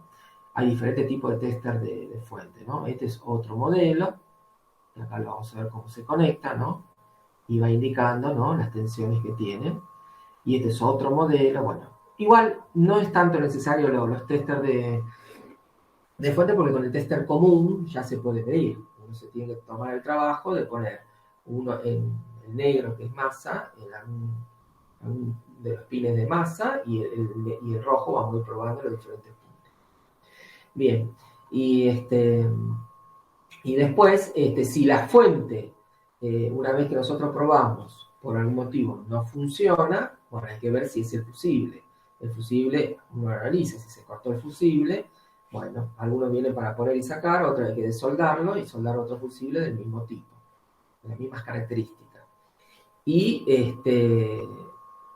Hay diferentes tipos de tester de fuente, ¿no? Este es otro modelo, y acá lo vamos a ver cómo se conecta, ¿no? Y va indicando, ¿no? Las tensiones que tiene. Y este es otro modelo, bueno. Igual no es tanto necesario los testers de fuente porque con el tester común ya se puede medir. Uno se tiene que tomar el trabajo de poner uno en el negro que es masa, en algún de los pines de masa y el rojo vamos a ir probando los diferentes puntos. Bien, y después, si la fuente, una vez que nosotros probamos, por algún motivo no funciona, bueno, hay que ver si es el fusible. El fusible, uno analiza si se cortó el fusible. Bueno, algunos vienen para poner y sacar, otros hay que desoldarlo y soldar otro fusible del mismo tipo, de las mismas características. Y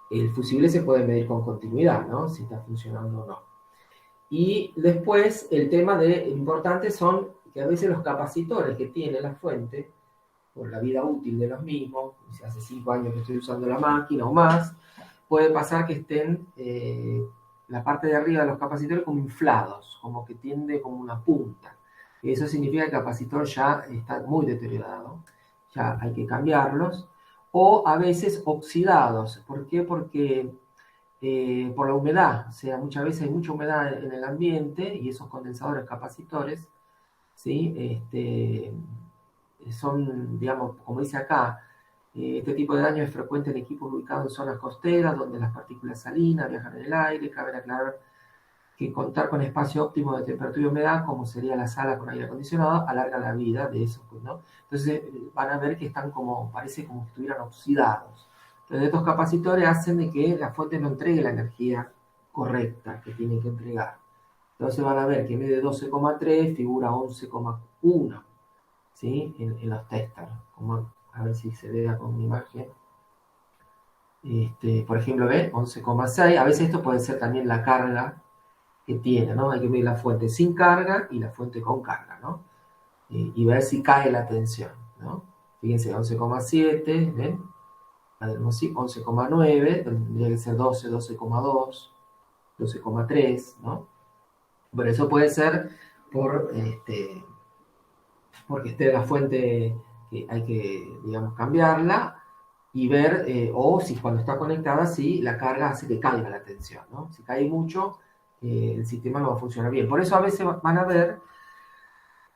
el fusible se puede medir con continuidad, ¿no? Si está funcionando o no. Y después, el tema importante son que a veces los capacitores que tiene la fuente, por la vida útil de los mismos, si hace 5 años que estoy usando la máquina o más, puede pasar que estén la parte de arriba de los capacitores como inflados, como que tiende como una punta. Y eso significa que el capacitor ya está muy deteriorado, ya hay que cambiarlos, o a veces oxidados. ¿Por qué? Porque por la humedad, o sea, muchas veces hay mucha humedad en el ambiente y esos condensadores capacitores, ¿sí? Son, digamos, como dice acá, este tipo de daño es frecuente en equipos ubicados en zonas costeras donde las partículas salinas viajan en el aire. Cabe aclarar que contar con espacio óptimo de temperatura y humedad, como sería la sala con aire acondicionado, alarga la vida de esos, ¿no? Entonces van a ver que están parece como si estuvieran oxidados. Entonces estos capacitores hacen de que la fuente no entregue la energía correcta que tiene que entregar. Entonces van a ver que en vez de 12,3 figura 11,1, ¿sí? En los testers. A ver si se ve con una imagen. Por ejemplo, ¿ven? 11,6. A veces esto puede ser también la carga que tiene, ¿no? Hay que medir la fuente sin carga y la fuente con carga, ¿no? Y ver si cae la tensión, ¿no? Fíjense, 11,7, ¿ven? 11,9, tendría que ser 12, 12,2, 12,3, ¿no? Pero eso puede ser porque esté la fuente que hay que, digamos, cambiarla y ver, o si cuando está conectada, si la carga hace que caiga la tensión, ¿no? Si cae mucho, el sistema no va a funcionar bien. Por eso a veces van a ver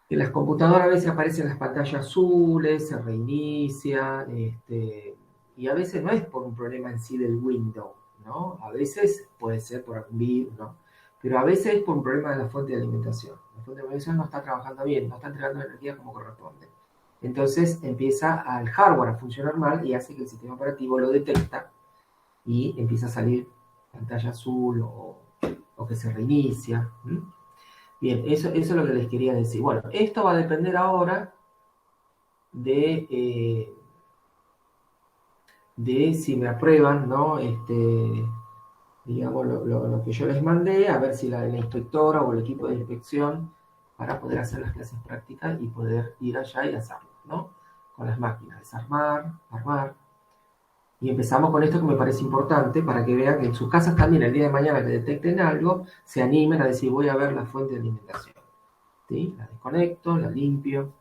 que en las computadoras a veces aparecen las pantallas azules, se reinicia, y a veces no es por un problema en sí del Windows, ¿no? A veces puede ser por algún virus, ¿no? Pero a veces es por un problema de la fuente de alimentación. La fuente de alimentación no está trabajando bien, no está entregando energía como corresponde. Entonces empieza al hardware a funcionar mal y hace que el sistema operativo lo detecta y empieza a salir pantalla azul o que se reinicia. Bien, eso es lo que les quería decir. Bueno, esto va a depender ahora de si me aprueban, ¿no? Digamos, lo que yo les mandé, a ver si la inspectora o el equipo de inspección, para poder hacer las clases prácticas y poder ir allá y hacerlo, ¿no? Con las máquinas, desarmar, armar. Y empezamos con esto que me parece importante para que vean que en sus casas también el día de mañana que detecten algo, se animen a decir voy a ver la fuente de alimentación. ¿Sí? La desconecto, la limpio,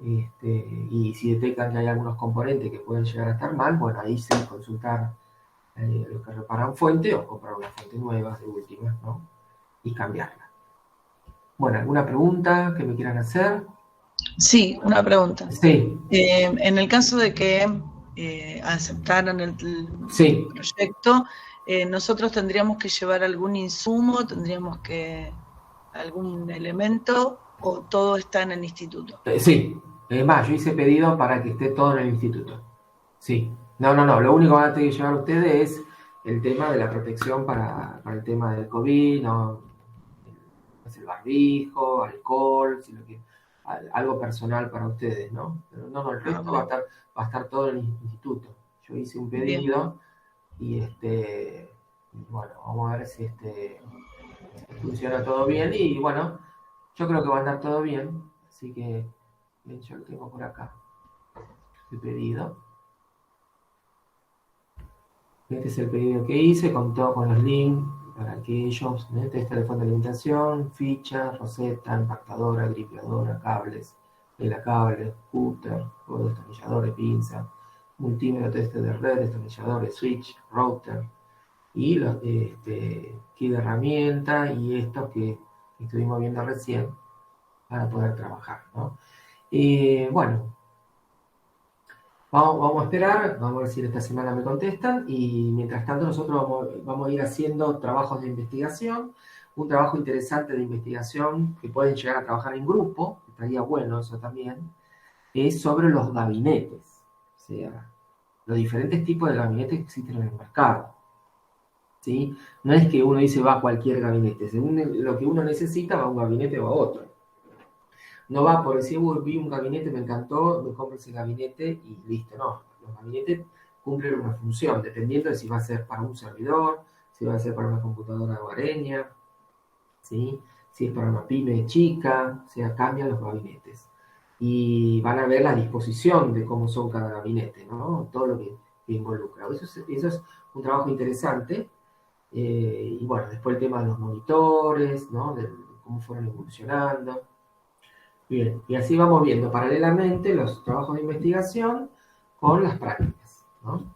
y si detectan que hay algunos componentes que pueden llegar a estar mal, bueno, ahí sí consultar los que reparan fuente o comprar una fuente nueva de última, ¿no? Y cambiarla. Bueno, ¿alguna pregunta que me quieran hacer? Sí, una pregunta. Sí. En el caso de que aceptaran el Sí. proyecto, nosotros tendríamos que llevar algún insumo, tendríamos que algún elemento, o todo está en el instituto. Sí. Es más, yo hice pedido para que esté todo en el instituto. Sí. No. Lo único que van a tener que llevar ustedes es el tema de la protección para el tema del COVID, ¿no? El barbijo, alcohol, si lo que, algo personal para ustedes, ¿no? Pero no, el resto va a estar todo en el instituto. Yo hice un pedido y bueno, vamos a ver si funciona todo bien y bueno, yo creo que va a andar todo bien, así que bien, yo lo tengo por acá, el pedido. Este es el pedido que hice, con todo con los links para que ellos, test de fondo de alimentación, ficha, roseta, empactadora, gripeadora, cables, cables, cúter, juego de destornilladores, pinza, multímetro, test de red, destornilladores, switch, router, y los kit de herramienta y estos que estuvimos viendo recién para poder trabajar, ¿no? Bueno, vamos a esperar, vamos a ver si esta semana me contestan y mientras tanto nosotros vamos a ir haciendo trabajos de investigación, un trabajo interesante de investigación que pueden llegar a trabajar en grupo, estaría bueno eso también, es sobre los gabinetes, o sea, los diferentes tipos de gabinetes que existen en el mercado. ¿Sí? No es que uno dice va a cualquier gabinete, según lo que uno necesita va a un gabinete o a otro. No va por decir, vi un gabinete, me encantó, me compro ese gabinete y listo, no. Los gabinetes cumplen una función, dependiendo de si va a ser para un servidor, si va a ser para una computadora hogareña, ¿sí? Si es para una pyme chica, o sea, cambian los gabinetes. Y van a ver la disposición de cómo son cada gabinete, ¿no? Todo lo que involucra. Eso es un trabajo interesante. Y bueno, después el tema de los monitores, ¿no? De cómo fueron evolucionando. Bien, y así vamos viendo paralelamente los trabajos de investigación con las prácticas, ¿no?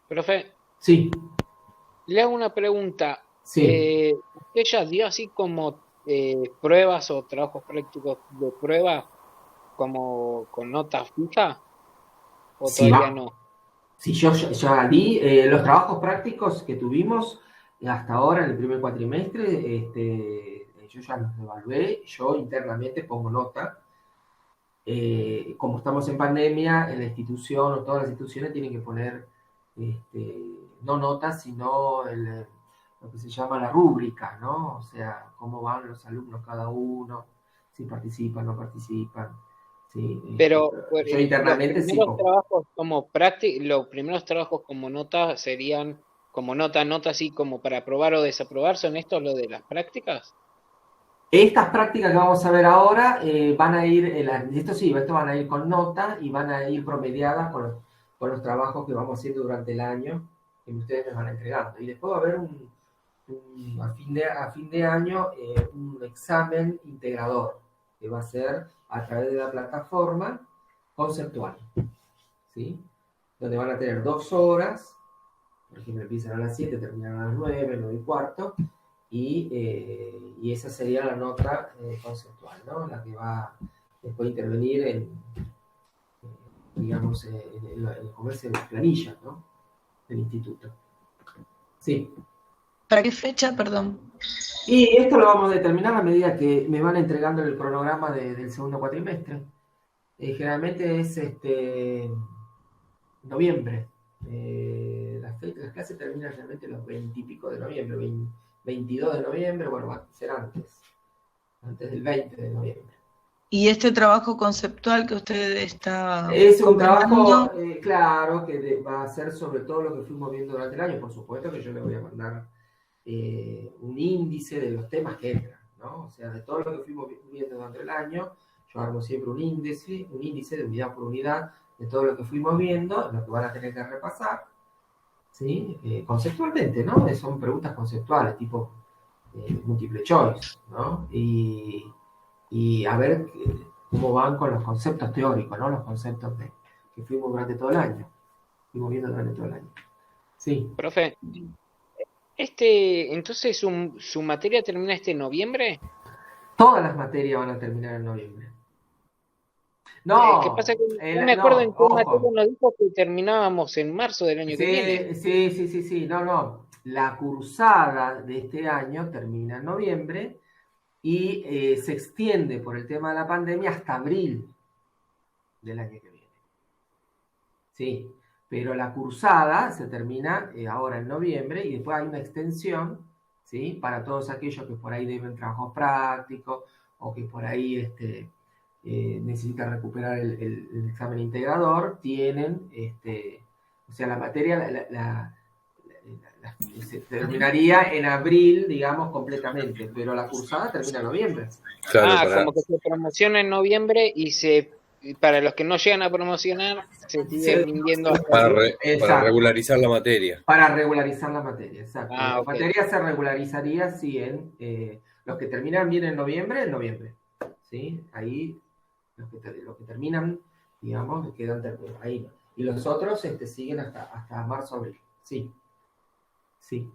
Profe, Sí, le hago una pregunta. sí. ¿Usted ya dio así como pruebas o trabajos prácticos de prueba como con nota fija? ¿O Sí, todavía no? Sí, yo ya di los trabajos prácticos que tuvimos hasta ahora en el primer cuatrimestre, yo ya los evalué, yo internamente pongo nota. Como estamos en pandemia, en la institución o todas las instituciones tienen que poner no notas, sino lo que se llama la rúbrica, ¿no? O sea, cómo van los alumnos cada uno, si participan o no participan. Sí, Pero yo internamente sí pongo. los primeros trabajos como nota serían como nota así como para aprobar o desaprobar. ¿Son estos lo de las prácticas? Estas prácticas que vamos a ver ahora van a ir, esto van a ir con nota y van a ir promediadas con los trabajos que vamos haciendo durante el año que ustedes me van entregando. Y después va a haber a fin de año un examen integrador que va a ser a través de la plataforma conceptual, ¿sí? Donde van a tener 2 horas, por ejemplo, empiezan a las 7, terminan a las 9, 9 y cuarto, y esa sería la nota conceptual, ¿no? La que va después a intervenir digamos, en comercio de las planillas, ¿no? Del instituto. Sí. ¿Para qué fecha, perdón? Y esto lo vamos a determinar a medida que me van entregando el cronograma del segundo cuatrimestre. Generalmente es noviembre. Las clases terminan realmente los 20 y pico de noviembre, 22 de noviembre, bueno, va a ser antes del 20 de noviembre. ¿Y este trabajo conceptual que usted está Es un comentando? trabajo, claro, que va a ser sobre todo lo que fuimos viendo durante el año. Por supuesto que yo le voy a mandar un índice de los temas que entran, ¿no? O sea, de todo lo que fuimos viendo durante el año, yo armo siempre un índice de unidad por unidad de todo lo que fuimos viendo, lo que van a tener que repasar, ¿sí? Conceptualmente, ¿no? Son preguntas conceptuales, tipo múltiple choice, ¿no? Y a ver cómo van con los conceptos teóricos, ¿no? Los conceptos que fuimos durante todo el año. Fuimos viendo durante todo el año. Sí. Profe, entonces su materia termina noviembre. Todas las materias van a terminar en noviembre. No, ¿Qué pasa? Que no me acuerdo en qué materia nos dijo que terminábamos en marzo del año que viene. Sí. No. La cursada de este año termina en noviembre y se extiende por el tema de la pandemia hasta abril del año que viene. Sí, pero la cursada se termina ahora en noviembre y después hay una extensión, ¿sí? Para todos aquellos que por ahí deben trabajos prácticos o que por ahí necesitan recuperar el examen integrador, tienen, o sea, la materia se terminaría en abril, digamos, completamente, pero la cursada termina en noviembre. Claro, como que se promociona en noviembre y para los que no llegan a promocionar, se sigue rindiendo. Para regularizar la materia. Para regularizar la materia, exacto. La Okay. materia se regularizaría si los que terminan bien en noviembre, ¿sí? Ahí los que terminan, digamos, quedan ahí. Y los otros siguen hasta marzo-abril, sí. Sí.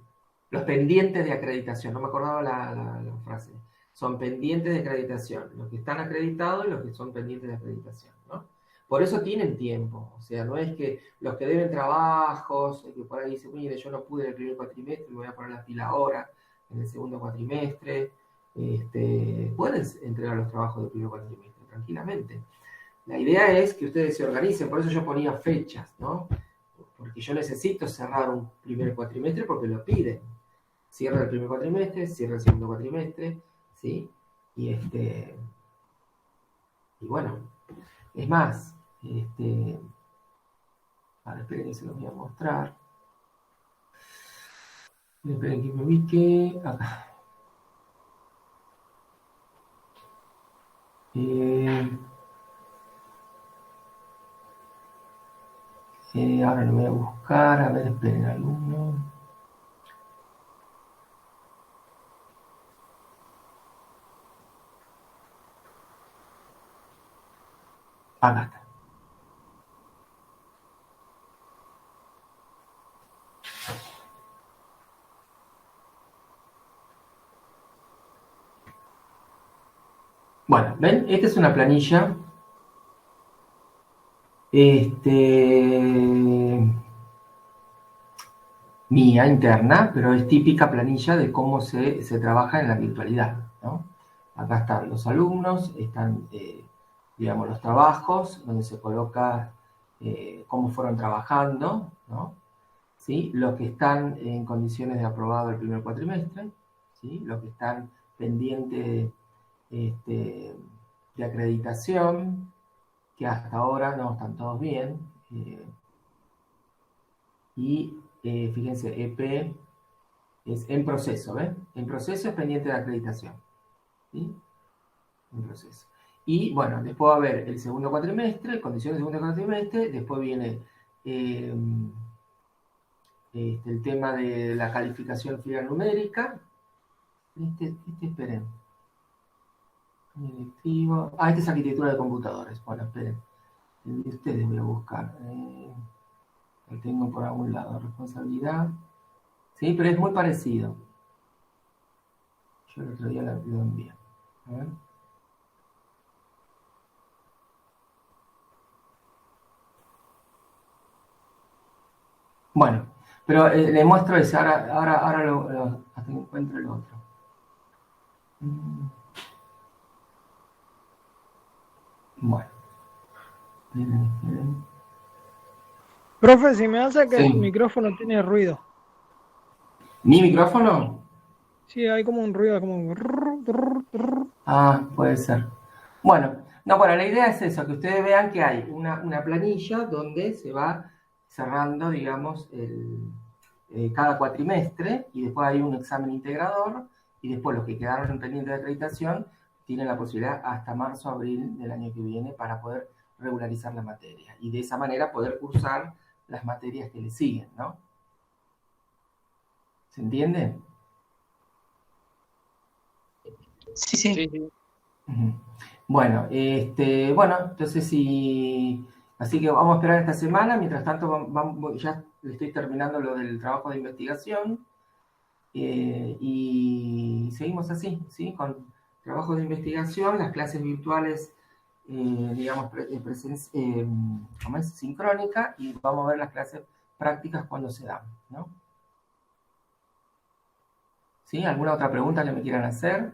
Los pendientes de acreditación, no me acordaba la frase. Son pendientes de acreditación, los que están acreditados y los que son pendientes de acreditación, ¿no? Por eso tienen tiempo, o sea, no es que los que deben trabajos, que por ahí dicen, mire, yo no pude en el primer cuatrimestre, me voy a poner la pila ahora, en el segundo cuatrimestre, pueden entregar los trabajos del primer cuatrimestre tranquilamente. La idea es que ustedes se organicen, por eso yo ponía fechas, ¿no? Porque yo necesito cerrar un primer cuatrimestre porque lo piden. Cierra el primer cuatrimestre, cierra el segundo cuatrimestre, ¿sí? Y bueno, es más, ahora esperen que se los voy a mostrar. Esperen que me ubique acá. Ahora lo voy a buscar, a ver, esperen alumno. Acá está. Bueno, ¿ven? Esta es una planilla. Mía, interna, pero es típica planilla de cómo se trabaja en la virtualidad, ¿no? Acá están los alumnos, están, digamos, los trabajos, donde se coloca cómo fueron trabajando, ¿no? ¿Sí? Los que están en condiciones de aprobado el primer cuatrimestre, ¿sí? Los que están pendientes de acreditación, que hasta ahora no están todos bien, y fíjense, EP es en proceso, ¿ven? En proceso es pendiente de acreditación, ¿sí? En proceso. Y bueno, después va a haber el segundo cuatrimestre, condiciones de segundo cuatrimestre, después viene el tema de la calificación final numérica. Esperen. Directivo. Esta es arquitectura de computadores. Bueno, esperen. El de ustedes voy a buscar. Lo tengo por algún lado. Responsabilidad. Sí, pero es muy parecido. Yo el otro día lo envié. A ver. Bueno, pero le muestro ese. Ahora hasta que encuentre el otro. Bueno. Profe, si me hace que Sí. el micrófono tiene ruido. ¿Mi micrófono? Sí, hay como un ruido, como un... Ah, puede ser. Bueno, la idea es eso, que ustedes vean que hay una planilla donde se va cerrando, digamos, cada cuatrimestre y después hay un examen integrador y después los que quedaron pendientes de acreditación tienen la posibilidad hasta marzo, abril del año que viene para poder regularizar la materia y de esa manera poder cursar las materias que le siguen, ¿no? ¿Se entiende? Sí, sí. Sí, sí. Ujú. Bueno, entonces así que vamos a esperar esta semana. Mientras tanto, ya le estoy terminando lo del trabajo de investigación y seguimos así, ¿sí? Con trabajo de investigación, las clases virtuales, digamos, ¿cómo es? Sincrónica, y vamos a ver las clases prácticas cuando se dan, ¿no? ¿Sí? ¿Alguna otra pregunta que me quieran hacer?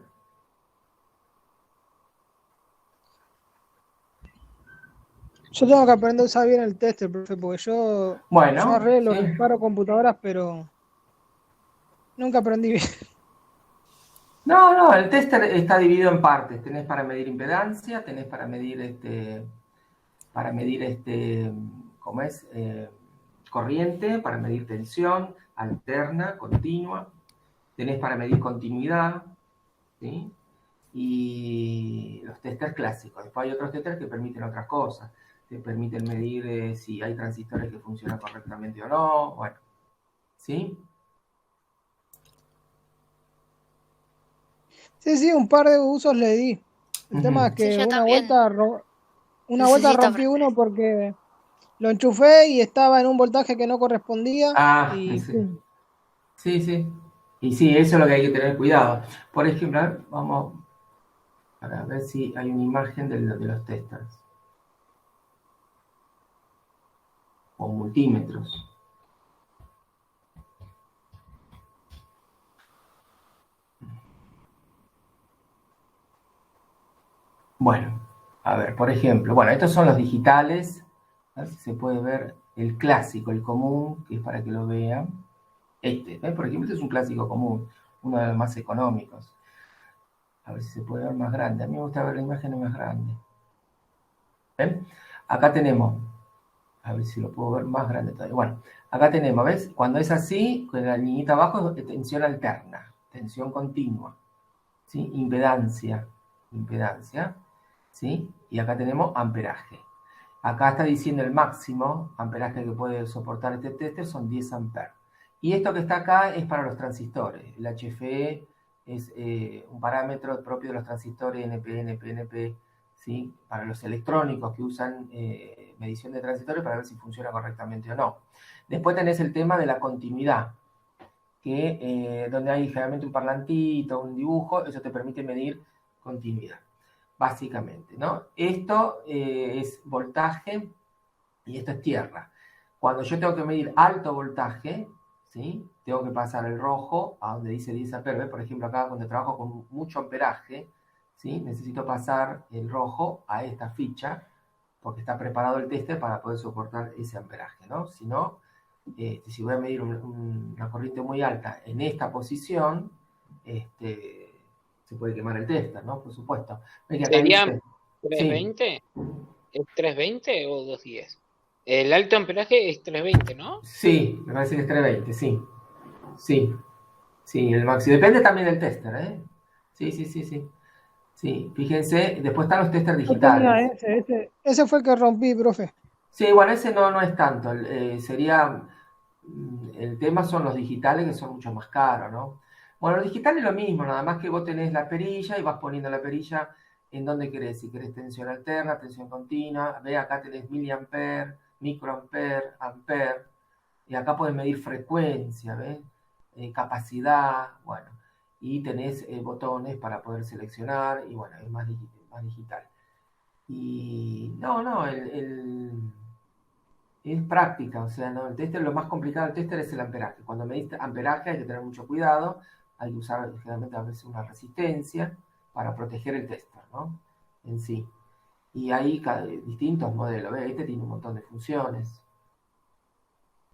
Yo tengo que aprender a usar bien el tester, profe, porque yo Bueno, arreglo, sí. reparo computadoras, pero nunca aprendí bien. No, el tester está dividido en partes. Tenés para medir impedancia, tenés para medir ¿cómo es? Corriente, para medir tensión, alterna, continua. Tenés para medir continuidad, ¿sí? Y los testers clásicos. Después hay otros testers que permiten otras cosas. Te permiten medir si hay transistores que funcionan correctamente o no. Bueno, ¿sí? Sí, un par de usos le di. El tema es Sí, que yo una también vuelta necesito rompí aprender. uno porque lo enchufé y estaba en un voltaje que no correspondía Ah, y sí. pum. Sí. Y sí, eso es lo que hay que tener cuidado. Por ejemplo, a ver, vamos para ver si hay una imagen de los testers. O multímetros. Bueno, a ver, por ejemplo, bueno, estos son los digitales. A ver si se puede ver el clásico, el común, que es para que lo vean. ¿Ves? Por ejemplo, este es un clásico común, uno de los más económicos. A ver si se puede ver más grande. A mí me gusta ver la imagen más grande. ¿Ven? Acá tenemos, a ver si lo puedo ver más grande todavía. Bueno, acá tenemos, ¿ves? Cuando es así, con la niñita abajo es tensión alterna, tensión continua, ¿sí? Impedancia, ¿sí? Y acá tenemos amperaje. Acá está diciendo el máximo amperaje que puede soportar este tester son 10 amperes. Y esto que está acá es para los transistores. El HFE es un parámetro propio de los transistores NPN, PNP, ¿sí? Para los electrónicos que usan medición de transistores para ver si funciona correctamente o no. Después tenés el tema de la continuidad, donde hay generalmente un parlantito, un dibujo, eso te permite medir continuidad, básicamente, ¿no? Esto es voltaje y esto es tierra. Cuando yo tengo que medir alto voltaje, ¿sí? Tengo que pasar el rojo a donde dice 10 amperes. Por ejemplo, acá cuando trabajo con mucho amperaje, ¿sí? Necesito pasar el rojo a esta ficha porque está preparado el tester para poder soportar ese amperaje, ¿no? Si no, si voy a medir una corriente muy alta en esta posición, se puede quemar el tester, ¿no? Por supuesto. Ve que acá ¿Sería dice, sí, 320? ¿Es 320 o 210? El alto amperaje es 320, ¿no? sí, me parece que es 320, sí. Sí, el máximo. Depende también del tester, ¿eh? Sí. Sí, fíjense, después están los testers Yo tenía digitales. ese fue el que rompí, profe. Sí, bueno, ese no es tanto. El tema son los digitales que son mucho más caros, ¿no? Bueno, los digitales es lo mismo, nada más que vos tenés la perilla y vas poniendo la perilla en donde querés. Si querés tensión alterna, tensión continua, ve acá tenés miliamper, microamper, amper, y acá podés medir frecuencia, ¿ves? Capacidad, bueno, y tenés botones para poder seleccionar, y bueno, es más digital. Y no, es práctica, o sea, ¿no? El tester, lo más complicado del tester es el amperaje. Cuando medís amperaje hay que tener mucho cuidado, hay que usar generalmente a veces una resistencia para proteger el tester, ¿no? En sí. Y hay distintos modelos, ¿ves? Este tiene un montón de funciones.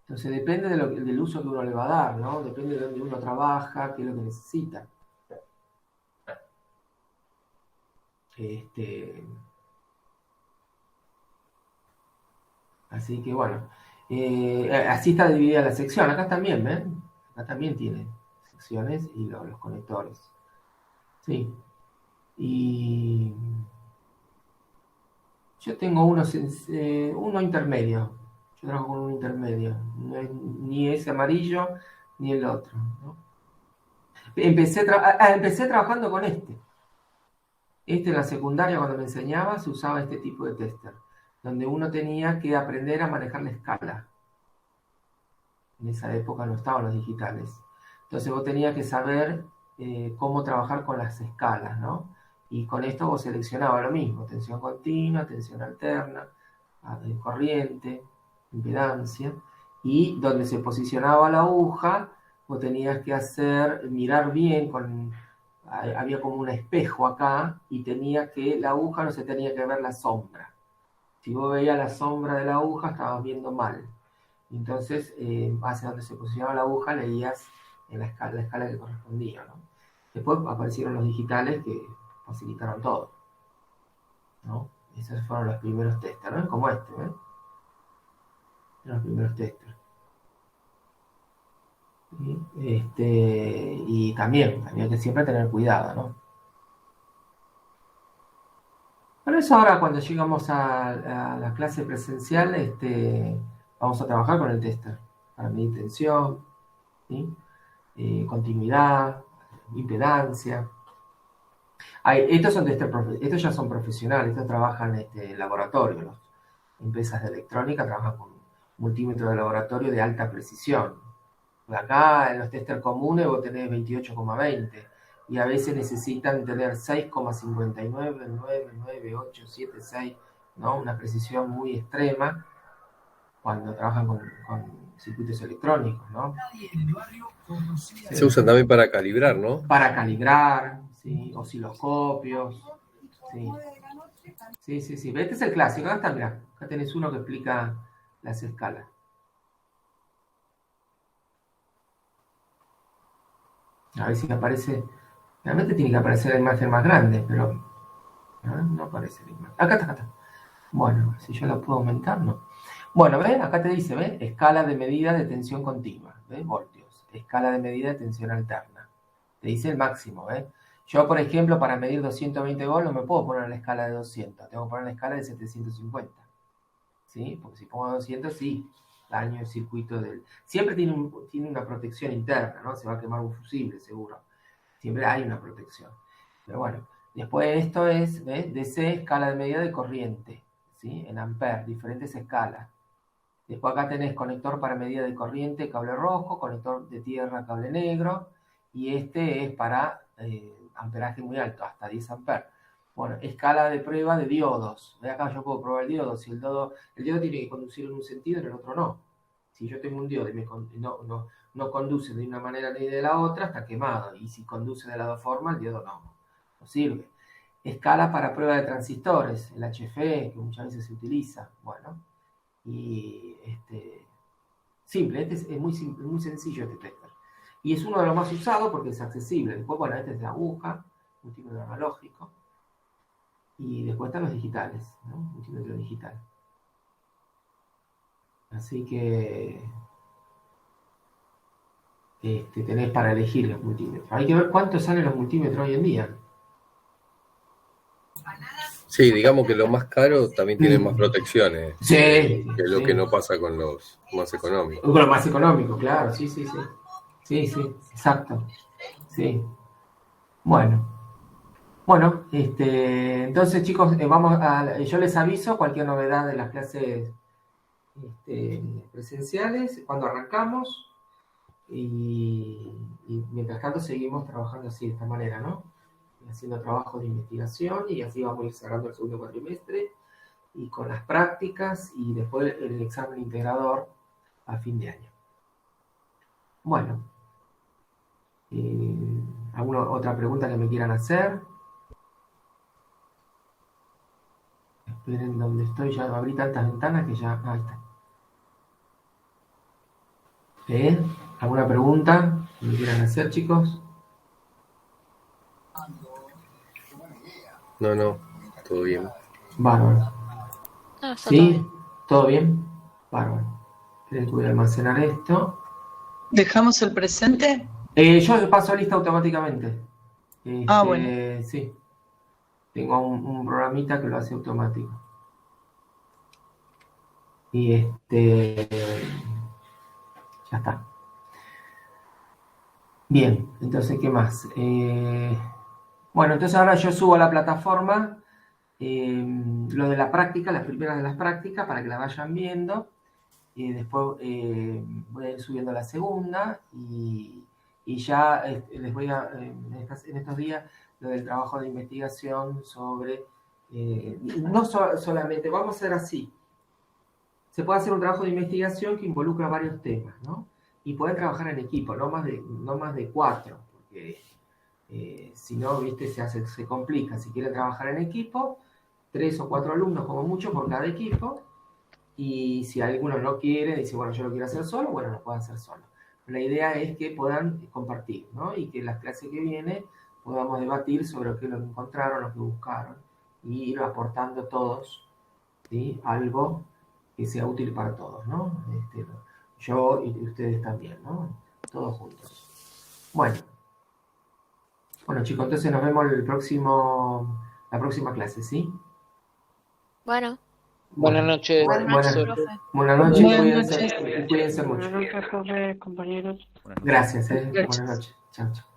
Entonces depende del uso que uno le va a dar, ¿no? Depende de dónde uno trabaja, qué es lo que necesita. Así que bueno, así está dividida la sección. Acá también, ¿ven? Acá también tiene secciones y los conectores. Sí. Y Yo tengo uno intermedio. Yo trabajo con un intermedio. No es, ni ese amarillo ni el otro, ¿no? Empecé trabajando con este. En la secundaria, cuando me enseñaba, se usaba este tipo de tester, donde uno tenía que aprender a manejar la escala. En esa época no estaban los digitales. Entonces vos tenías que saber cómo trabajar con las escalas, ¿no? Y con esto vos seleccionabas lo mismo: tensión continua, tensión alterna, corriente, impedancia, y donde se posicionaba la aguja, vos tenías que mirar bien, había como un espejo acá, y la aguja no se tenía que ver la sombra. Si vos veías la sombra de la aguja, estabas viendo mal. Entonces, hacia donde se posicionaba la aguja, leías en la escala que correspondía, ¿no? Después aparecieron los digitales que facilitaron todo, ¿no? Esos fueron los primeros testers, ¿no? Como este, ¿eh? Los primeros testers. Y también había que siempre tener cuidado, ¿no? Por eso ahora, cuando llegamos a la clase presencial, vamos a trabajar con el tester para medir tensión, ¿sí? Continuidad, impedancia. Estos ya son profesionales, estos trabajan en laboratorio. Las empresas de electrónica trabajan con multímetros de laboratorio de alta precisión. Acá en los testers comunes vos tenés 28,20 y a veces necesitan tener 6,59, ¿no? Una precisión muy extrema cuando trabajan con circuitos electrónicos, ¿no? Se usan también para calibrar, ¿no? Para calibrar, sí, osciloscopios, sí. Sí. Este es el clásico. Acá está, mirá, acá tenés uno que explica las escalas. A ver si aparece. Realmente tiene que aparecer la imagen más grande, pero no aparece la imagen. Acá está. Bueno, si yo la puedo aumentar, no. Bueno, ¿ves? Acá te dice, ¿ves? Escala de medida de tensión continua, ¿ves? Voltios. Escala de medida de tensión alterna. Te dice el máximo, ¿ves? Yo, por ejemplo, para medir 220 volts no me puedo poner en la escala de 200. Tengo que poner en la escala de 750. ¿Sí? Porque si pongo 200, sí, daño el circuito del... Siempre tiene una protección interna, ¿no? Se va a quemar un fusible, seguro. Siempre hay una protección. Pero bueno, después esto es, ¿ves? DC, escala de medida de corriente, ¿sí? En amperes, diferentes escalas. Después acá tenés conector para medida de corriente, cable rojo, conector de tierra, cable negro, y este es para amperaje muy alto, hasta 10 amperes. Bueno, escala de prueba de diodos. ¿Ve? Acá yo puedo probar el diodo. Si el diodo tiene que conducir en un sentido, en el otro no. Si yo tengo un diodo y no conduce de una manera ni de la otra, está quemado. Y si conduce de las dos formas, el diodo no sirve. Escala para prueba de transistores, el HFE, que muchas veces se utiliza. Bueno, y simple, es muy simple, muy sencillo este tester. Y es uno de los más usados porque es accesible. Después, bueno, este es de aguja, multímetro analógico. Y después están los digitales, ¿no? Multímetro digital. Así que tenés para elegir los multímetros. Hay que ver cuánto salen los multímetros hoy en día. Sí, digamos que los más caros también tienen más protecciones. Sí. Que lo que no pasa con los más económicos. Con los más económicos, claro, sí. Sí, exacto. Sí. Bueno, entonces chicos, yo les aviso cualquier novedad de las clases presenciales cuando arrancamos y mientras tanto seguimos trabajando así, de esta manera, ¿no? Haciendo trabajo de investigación y así vamos a ir cerrando el segundo cuatrimestre y con las prácticas y después el examen integrador a fin de año. Bueno, ¿alguna otra pregunta que me quieran hacer? Esperen donde estoy, ya abrí tantas ventanas que ya... Ahí está. ¿Alguna pregunta que me quieran hacer, chicos? No, todo bien. Bárbaro. ¿Sí? ¿Todo bien? Bárbaro. Creo que voy a almacenar esto. ¿Dejamos el presente? Yo paso lista automáticamente. Bueno. Sí. Tengo un programita que lo hace automático. Y ya está. Bien, entonces, ¿qué más? Bueno, entonces ahora yo subo a la plataforma lo de la práctica, las primeras de las prácticas, para que la vayan viendo. Y después voy a ir subiendo la segunda y ya les voy a, en estos días, lo del trabajo de investigación sobre, no solamente, vamos a hacer así, se puede hacer un trabajo de investigación que involucra varios temas, ¿no? Y poder trabajar en equipo, no más de 4, porque si no, viste, se complica. Si quieren trabajar en equipo, 3 o 4 alumnos como mucho por cada equipo, y si alguno no quiere, dice, bueno, yo lo quiero hacer solo, bueno, lo puede hacer solo. La idea es que puedan compartir, ¿no? Y que en la clase que viene podamos debatir sobre qué es lo que encontraron, lo que buscaron, y ir aportando todos, ¿sí? Algo que sea útil para todos, ¿no? Yo y ustedes también, ¿no? Todos juntos. Bueno, chicos, entonces nos vemos la próxima clase, ¿sí? Bueno, Buenas noches. buenas noches, profe. Buenas noches, Buenas noches. cuídense mucho. Buenas noches, profe, compañeros. Gracias, buenas noches. Chao, chao.